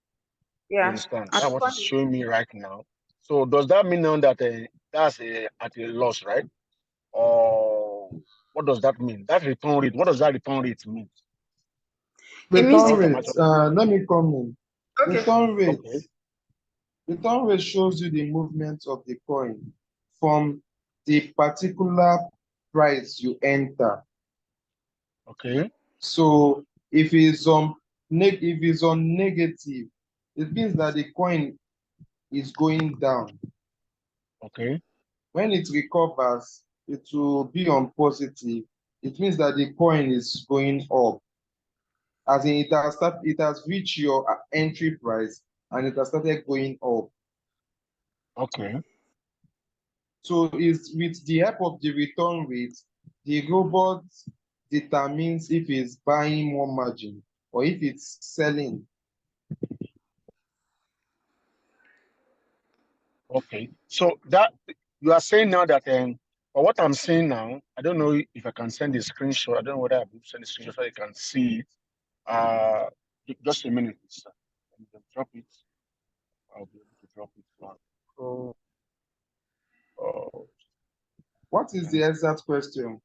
You yeah. understand? And That's what it's showing me right now. So does that mean now that that's at a loss, right? Or what does that mean? That return rate, what does that return rate mean? it means Return the What I'm rate, actually let me come in. okay. Return rate. okay, Return rate shows you the movement of the coin from the particular price you enter. okay, So if it's on negative, it means that the coin is going down. okay, When it recovers, it will be on positive. It means that the coin is going up. As in it has reached your entry price and it has started going up. okay, So is with the help of the return rate, the robot determines if it's buying more margin or if it's selling. okay. So that you are saying now that for what I'm saying now, I don't know if I can send a screenshot. I don't know whether I will send a screenshot so you can see it. Uh, just a minute, sir. You can drop it. I'll be able to drop it. So, uh, What is the exact question?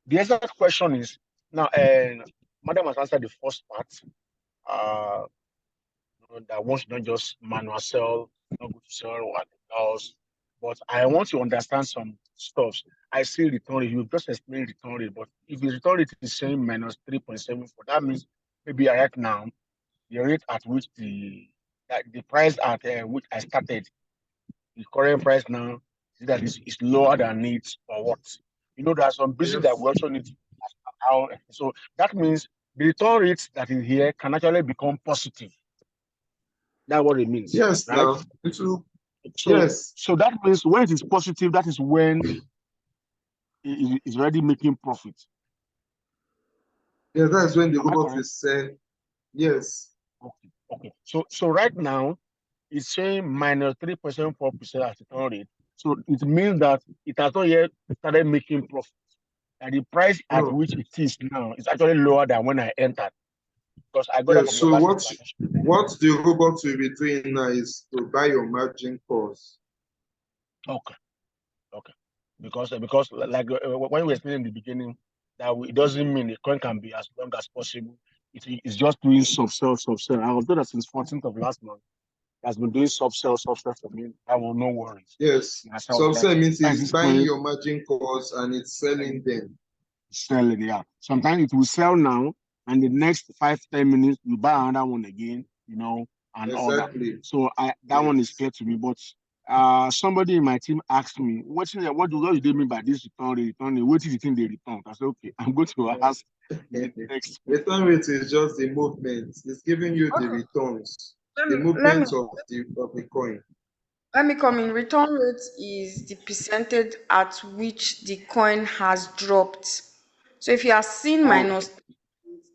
the exact question is now, Madam has answered the first part. Uh, that one should not just manual sell, not go to sell at the house. But I want to understand some stuff. I see return rate. You just explained return rate, but if the return rate is saying minus 3.74, that means maybe right now the rate at which the price at which I started, the current price now, is that is lower than it or what? There's some basic that Yes. we also need to understand how. So that means the return rate that is here can actually become positive. That's what it means, Yes, right? now. It will, So yes. so that means when it is positive, that is when it is already making profit. Yes, that's when the Am I robot correct? is said, yes. Okay. Okay. So right now it's saying minus 3.74% as return rate. So it means that it has not yet started making profit. And the price at No. which it is now is actually lower than when I entered because I got that Yes. from your So last what explanation. what the robot will be doing now is to buy your margin calls. Okay. Okay. Because like when we were explaining in the beginning, that it doesn't mean the coin can be as long as possible. It's just doing soft sell, soft sell. I was doing that since 14th of last month. It has been doing soft sell for me. I will no worries. Yes. And I was So like, say means why is it's this buying coin your margin calls and it's selling them. selling? Yeah. Sometimes it will sell now, and the next 5, 10 minutes you buy another one again, and all that. Exactly. So that one is Yes. clear to me. But somebody in my team asked me, what do they mean by this return rate, return rate? What is the thing they return? I said, okay, I'm going to ask the next person. Return rate is just the movement. It's giving you the Okay. returns, Let the me let me movement of the coin. let me come Okay. in. Return rate is the percentage at which the coin has dropped. So if you are seeing Okay. minus,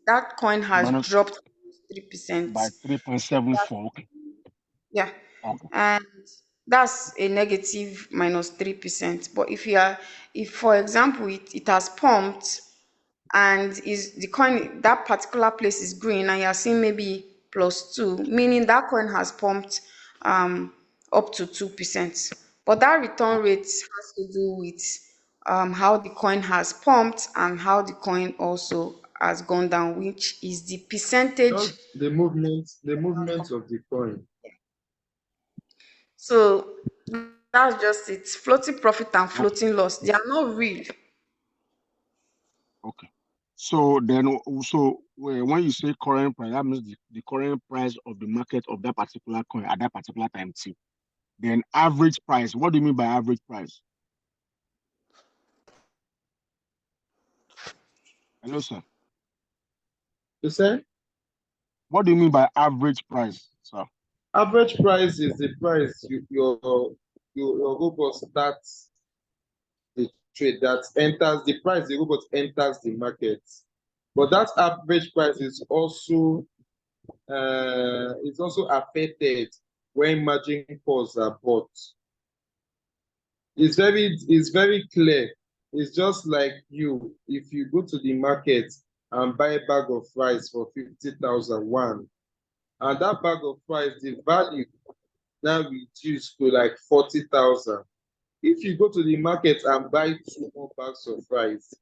that coin has minus dropped 3%. by 3.74. Okay. Yeah. Okay. And that's a negative minus 3%. But if for example it has pumped and is the coin that particular place is green and you're seeing maybe +2, meaning that coin has pumped up to 2%. But that return Okay. rate has to do with how the coin has pumped and how the coin also has gone down, which is the percentage. Just the movement of the coin. So that's just it. Floating profit and Okay. floating loss, they are not real. Okay. So then, when you say current price, that means the current price of the market of that particular coin at that particular time too. Then average price. What do you mean by average price? Hello, sir. You say What do you mean by average price, sir? average price is the price your robot starts the trade, that enters the price the robot enters the market. But that average price is also affected when margin calls are bought. It's very clear. It's just like if you go to the market and buy a bag of rice for 50,000 one, and that bag of rice, the value now reduced to like 40,000. If you go to the market and buy 2 more bags of rice,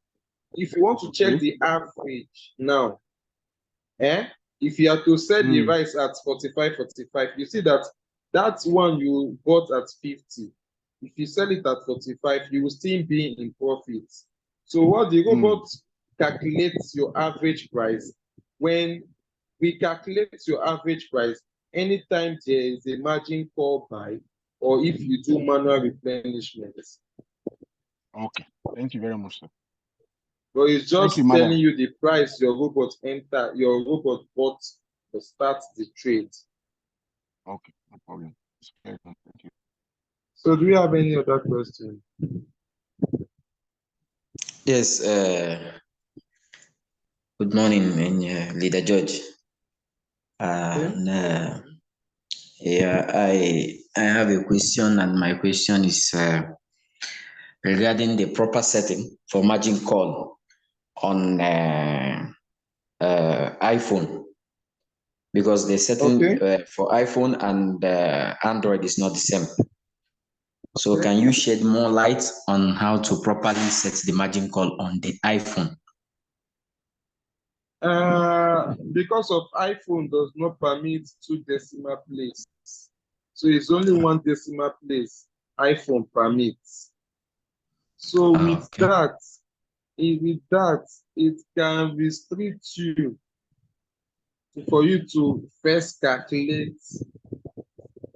if you want to check the average now, if you are to sell the Mm, rice at 45, you see that that one you bought at 50. If you sell it at 45, you will still be in profit. So what the mm. robot calculates your average price. When we calculate your average price, anytime there is a margin call buy, or if you do manual replenishment. Okay. Thank you very much, sir. But it's Thank you, just telling madam. you the price your robot bought to start the trade. Okay, no problem. It's very good. Thank you. So do you have any other question? Yes, good morning, Leader George. Okay. And yeah, I have a question, and my question is regarding the proper setting for margin call on iPhone, because the setting Okay. for iPhone and Android is not the same. So Okay. can you shed more light on how to properly set the margin call on the iPhone? Because of iPhone does not permit 2 decimal place. So it's only 1 decimal place iPhone permits. So Okay, with that, it can restrict you for you to first calculate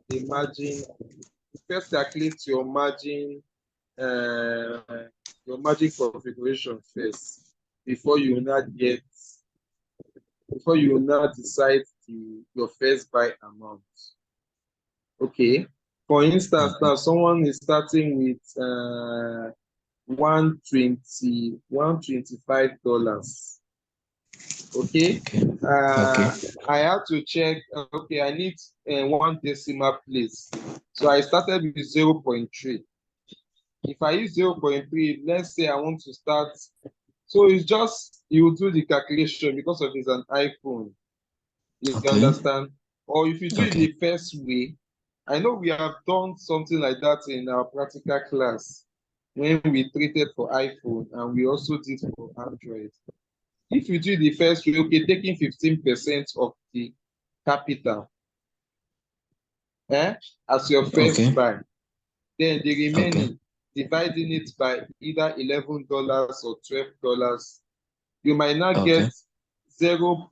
the margin, first calculate uh, your margin configuration first before you not get before you now decide your first buy amount. Okay. For instance, okay, now someone is starting with 125 dollars. Okay. okay, okay, Uh, I had to check. Okay, I need 1 decimal place. So I started with 0.3. If I use 0.3, let's say I want to start. So it's just you do the calculation because of it's an iPhone. You okay, understand? Or if you do it okay, the first way, I know we have done something like that in our practical class when we treated for iPhone and we also did for Android. If you do the first way, okay, taking 15% of the capital as your first okay, buy, then the okay, remaining, dividing it by either $11 or $12, you might not get okay, 0.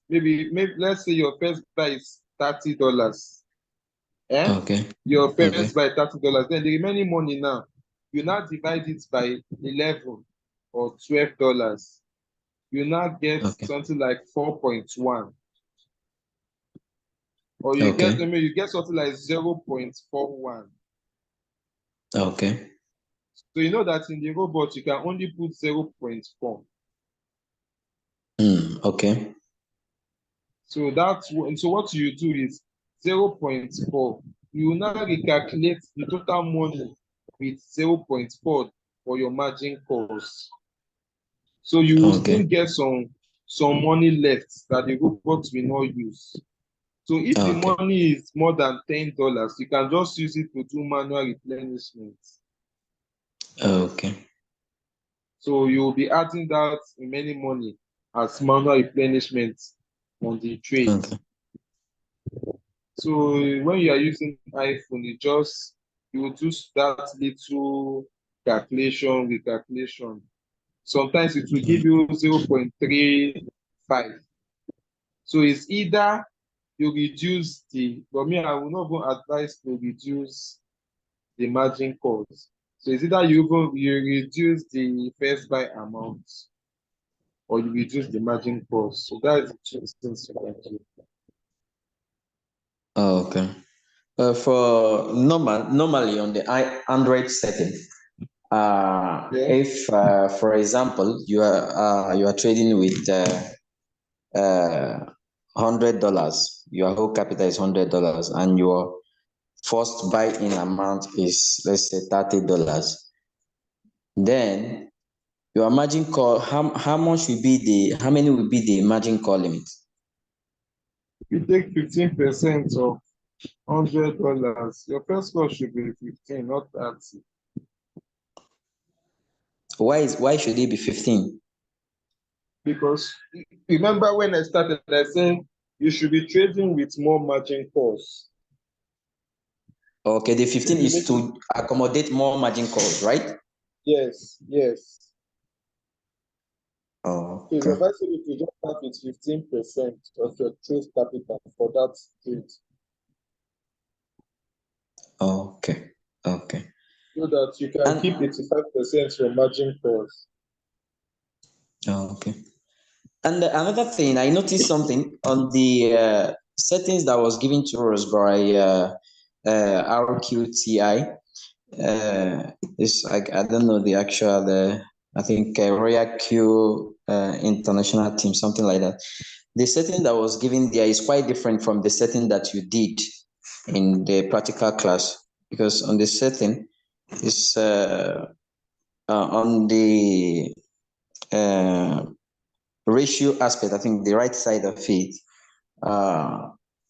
Maybe let's say your first buy is $30. okay, Your okay, first buy $30. Then the remaining money now, you now divide it by 11 or $12. You now get okay, something like 4.1. Or okay, you get something like 0.41. okay, So you know that in the robot you can only put 0.4. Okay. So what you do is 0.4. You will now recalculate the total money with 0.4 for your margin calls. So you will still Okay. get some money left that the robot will not use. So if the Okay. money is more than $10, you can just use it to do manual replenishment. Okay. So you will be adding that remaining money as manual replenishment on the trade. Okay. So when you are using iPhone, you will do that little recalculation. Sometimes it will give you 0.35. So it's either you reduce but me, I will not even advise to reduce the margin calls. So it's either you reduce the first buy amount or you reduce the margin calls. So that's the two things you can do. Okay. For normally on the Android setting, Yeah. if for example you are trading with $100, your whole capital is $100, and your first buy-in amount is, let's say, $30, then your margin call, how many will be the margin call limit? You take 15% of $100. Your first call should be 15, not 30. Why should it be 15? Because remember when I started, I said you should be trading with more margin calls. Okay, the So 15 is to accommodate more margin calls, right? yes. Oh, So it's okay. advisable to just start with 15% of your trade capital for that trade, Okay. so that you can And keep 85% your margin calls. okay. And another thing, I noticed something on the settings that was given to us by RQTI. It's like, I don't know the actual, I think Royalq international team, something like that. The setting that was given there is quite different from the setting that you did in the practical class, because on the setting is on the uh, ratio aspect, I think the right side of it,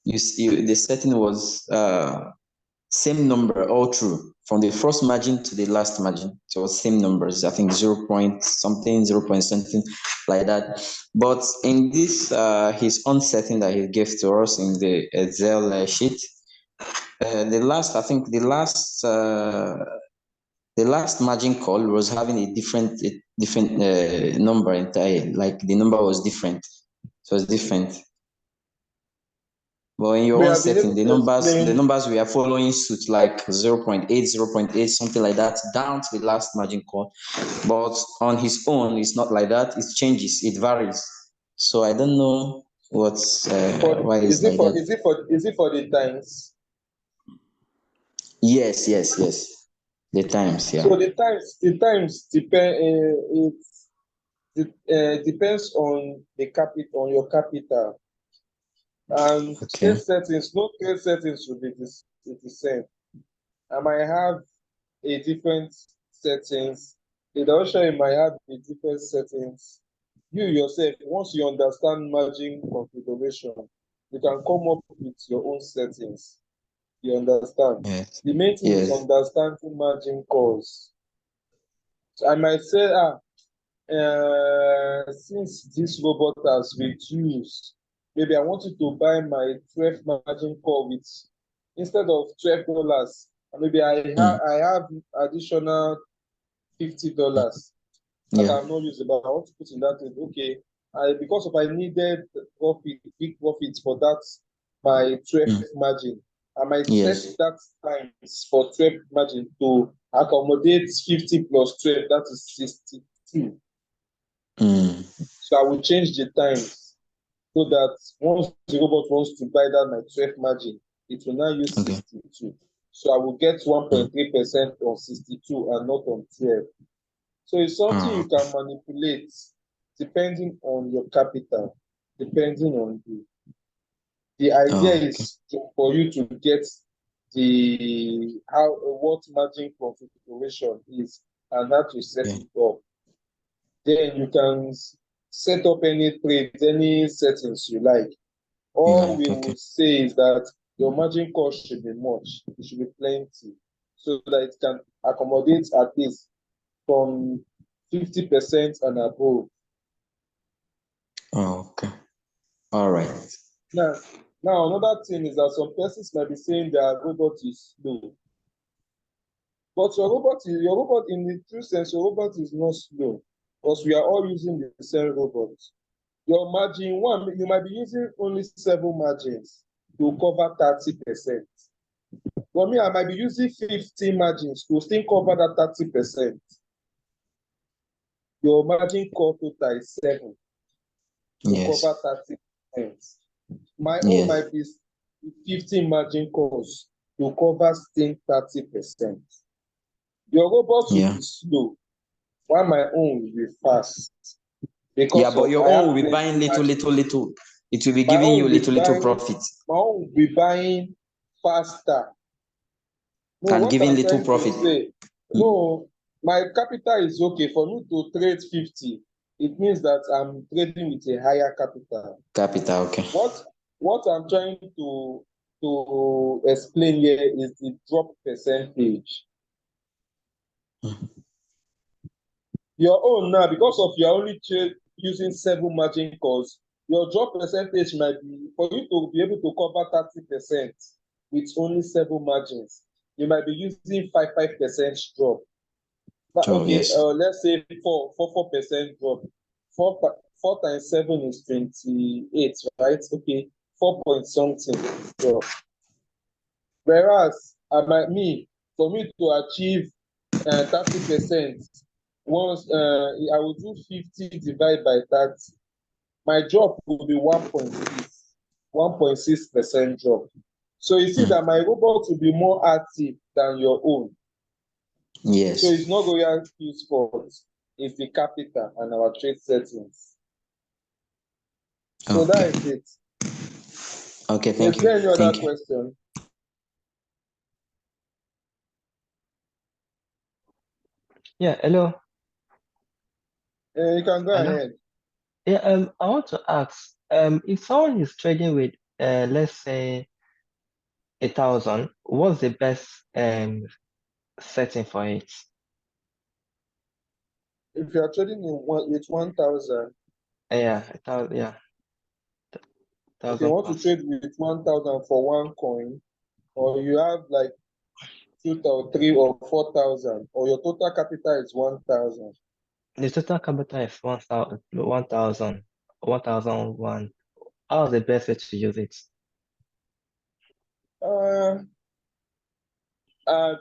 you see the setting was same number all through from the first margin to the last margin. So same numbers, I think 0 point something, 0 point something, like that. But in this his own setting that he gave to us in the Excel sheet, the last margin call was having a different number entirely. Like the number was different. So it's different. But in your We own have been setting, able to the explain. numbers we are following suit like 0 0.8, 0 0.8, something like that, down to the last margin call. But on his own, it's not like that. It changes, it varies. So I don't know what's why it's like that. Is it for the times? Yes. The times, So yeah. the times depends on the capital, on your capital. And Okay. no trade settings will be the same. I might have a different settings. The Russia might have a different settings. You yourself, once you understand margin configuration, you can come up with your own settings. You understand? Yes. The main thing is Yes. understanding margin calls. So I might say, since this robot has reduced, maybe I want you to buy my 12 margin call with, instead of $12, and maybe Mm. I have additional Mm. $50 that Yeah. I'm not using, but I want to put in that thing. Okay, because of I needed big profit for that my 12 Mm. margin, I might set Yes. that times for 12 margin to accommodate 50 plus 12, that is 62. Mm. So I will change the times so that once the robot wants to buy that my 12 margin, it will now use Okay. 62. So I will get Mm. 1.3% on 62 and not on 12. So it's something Oh, you can manipulate depending on your capital, depending on you. The idea Okay. is for you to get the how what margin configuration is and how to set Yeah. it up. Then you can set up any trades, any settings you like. All we Okay. will say is that your margin call should be much, it should be plenty, so that it can accommodate at least from 50% and above. Okay. All right. Now another thing is that some persons might be saying their robot is slow. But your robot in the true sense, your robot is not slow because we are all using the same robot. Your margin one, you might be using only 7 margins to cover 30%. For me, I might be using 50 margins to still cover that 30%. Your margin call total is 7 to Yes. cover 30%. My own Yes. might be 15 margin calls to cover still 30%. Your robot will Yeah. be slow, while my own will be fast. Yeah, Because but of your I own have will be plenty buying little, margin. little, little. It will be My giving own you will be little, little profit my own will be buying faster. No, and what giving I'm little trying to profit. say, no, my capital is okay for me to trade 50. It means that I'm trading with a higher capital. Capital. Okay. What I'm trying to explain here is the drop percentage. Your own now, because of you're only using 7 margin calls, your drop percentage might be for you to be able to cover 30% with only 7 margins. You might be using 5% drop. But Oh okay, yes. let's say 4% drop. 4 times 7 is 28, right? Okay, 4 point something drop. Whereas for me to achieve 30%, once I will do 50 divided by 30, my drop will be 1.6% drop. So you see that my robot will be more active than your own. Yes. So it's not Royalq's fault, it's the capital and our trade settings. So that Okay. is it. Okay. Is Thank you. there any other Thank you. question? Yeah, hello. You can go Hello. ahead. Yeah, I want to ask, if someone is trading with, let's say 1,000, what's the best setting for it? If you are trading with 1,000, Yeah, 1,000, yeah, if you 1,000 want to pounds. trade with 1,000 for one coin, or you have like 2 or 3 or 4,000, or your total capital is 1,000. The total capital is 1,000, 1,000, 1,001. How's the best way to use it? Uh,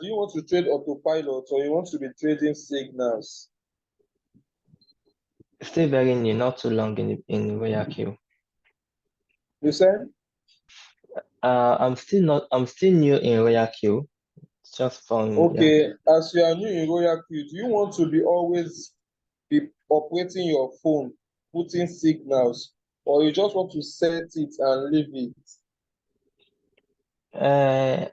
do you want to trade autopilot or you want to be trading signals? Still very new, not too long in Royalq. You said? I'm still new in Royalq, just from, yeah. Okay, as you are new in Royalq, do you want to be always be operating your phone, putting signals, or you just want to set it and leave it? Uh,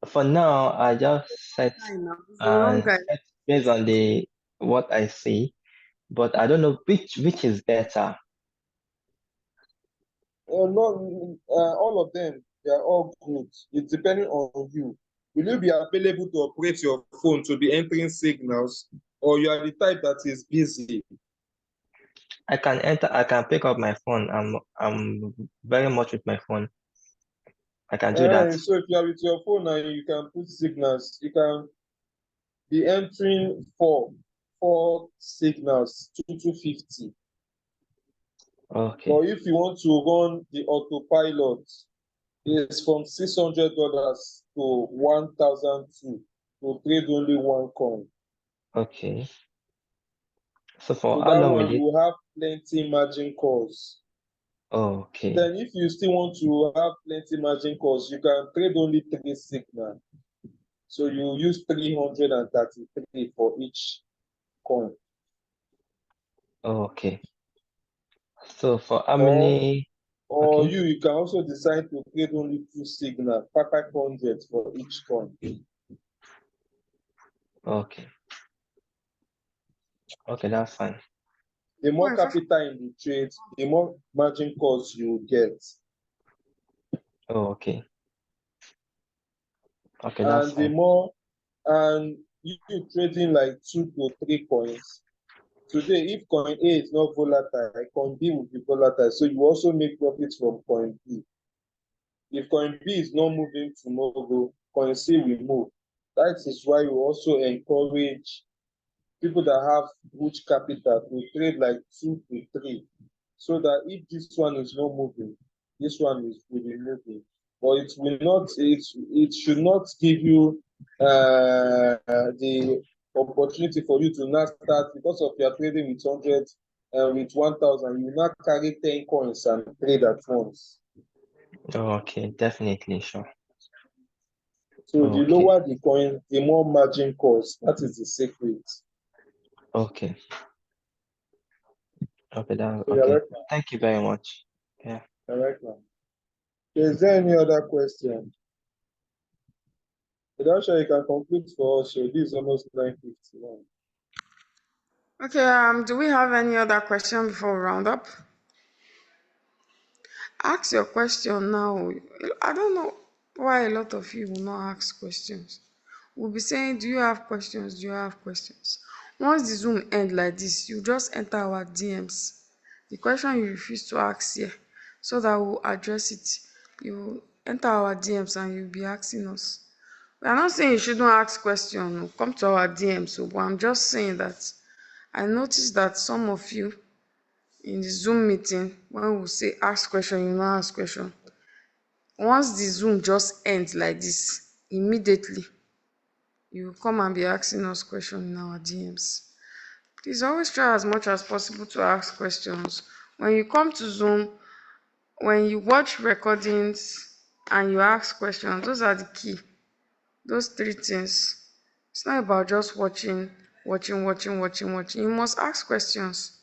for now, I just set Hi now. It's the wrong and guy. set based on the what I see, but I don't know which is better. Not all of them, they are all good. It's depending on you. Will you be available to operate your phone to be entering signals, or you are the type that is busy? I can pick up my phone. I'm very much with my phone. I can do that. So if you are with your phone and you can put signals, you can be entering four signals, 250. Okay, But if you want to run the autopilot, it's from $600 to 1,002 to trade only one coin. okay. So for So how that long one will you it? will have plenty margin calls. Okay, Then if you still want to have plenty margin calls, you can trade only 3 signal. So you use 333 for each coin. okay. So for how Or many? or Okay. you can also decide to trade only two signal, 500 for each coin. Okay. Okay, that's fine. The more Wait, capital in the trade, the more margin calls you will get. Oh, okay. Okay, that's And the fine. more, and you trading like 2 to 3 coins. Today, if coin A is not volatile, coin B will be volatile. So you also make profits from coin B. If coin B is not moving tomorrow, coin C will move. That is why we also encourage people that have huge capital to trade like 2 to 3, so that if this one is not moving, this one will be moving. But it will not, it should not give you the opportunity for you to now start, because of your trading with 100 with 1,000, you now carry 10 coins and trade at once. Oh, okay, definitely, sure. So the Okay, lower the coin, the more margin calls. That is the secret. okay, okay, that So you're okay. right now. Thank you very much. Yeah. You're right now. Is there any other question? Without sure you can complete for us. So this is almost 9:51. okay, do we have any other question before we round up? Ask your question now. I don't know why a lot of you will not ask questions. We'll be saying, do you have questions? Do you have questions? Once the Zoom end like this, you just enter our DMs. The question you refuse to ask here, so that we'll address it. You enter our DMs and you'll be asking us. We are not saying you shouldn't ask questions. Come to our DMs. So, but I'm just saying that I noticed that some of you in the Zoom meeting, when we say ask question, you not ask question. Once the Zoom just ends like this, immediately you come and be asking us questions in our DMs. Please always try as much as possible to ask questions. When you come to Zoom, when you watch recordings and you ask questions, those are the key. Those three things. It's not about just watching. You must ask questions,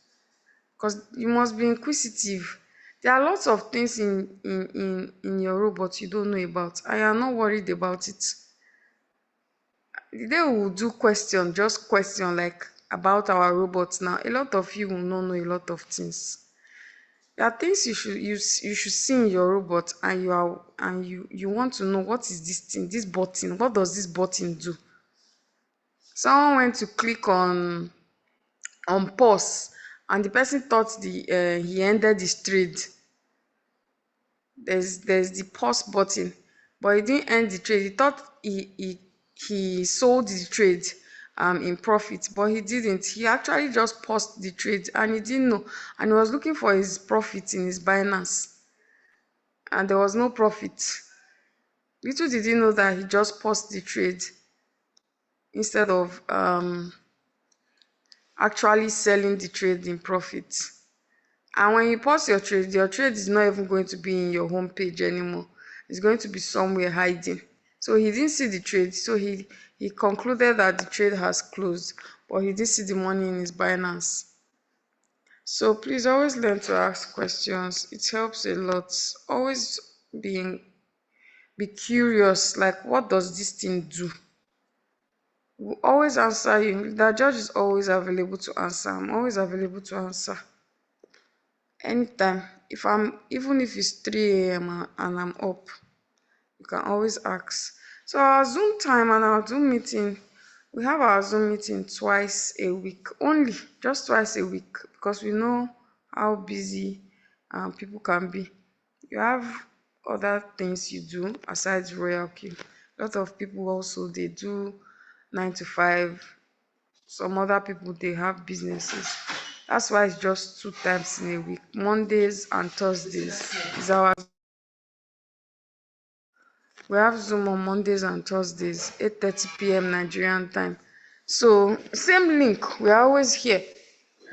because you must be inquisitive. There are lots of things in your robot you don't know about, and you are not worried about it. The day we will do question, just question like about our robots now, a lot of you will not know a lot of things. There are things you should see in your robot, and you want to know, what is this thing, this button, what does this button do? Someone went to click on pause, and the person thought he ended his trade. There's the pause button, but he didn't end the trade. He thought he sold the trade in profit, but he didn't. He actually just paused the trade, and he didn't know, and he was looking for his profit in his Binance, and there was no profit. Little did he know that he just paused the trade instead of actually selling the trade in profit. And when you pause your trade is not even going to be in your home page anymore. It's going to be somewhere hiding. So he didn't see the trade. So he concluded that the trade has closed, but he did see the money in his Binance. So please always learn to ask questions. It helps a lot. Always be curious, like, what does this thing do? We'll always answer you. The judge is always available to answer. I'm always available to answer anytime. If I'm even if it's 3 a.m. and I'm up, you can always ask. So our Zoom time and our Zoom meeting, we have our Zoom meeting twice a week only, just twice a week, because we know how busy people can be. You have other things you do aside Royalq. A lot of people also, they do 9 to 5. Some other people, they have businesses. That's why it's just 2 times in a week. Mondays and Thursdays is our. We have Zoom on Mondays and Thursdays, 8:30 p.m. Nigerian time. So same link. We are always here.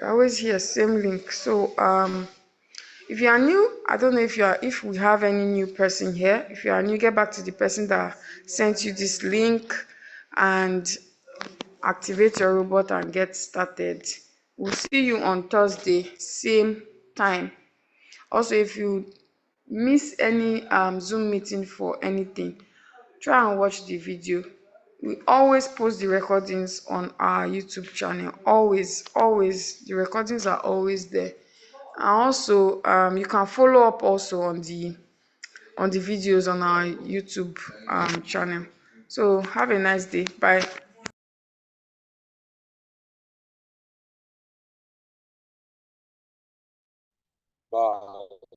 We're always here, same link. So if you are new, I don't know if we have any new person here. If you are new, get back to the person that sent you this link and activate your robot and get started. We'll see you on Thursday, same time. Also, if you miss any Zoom meeting for anything, try and watch the video. We always post the recordings on our YouTube channel. Always, the recordings are always there. And also, you can follow up also on the videos on our YouTube channel. So have a nice day. Bye. Bye.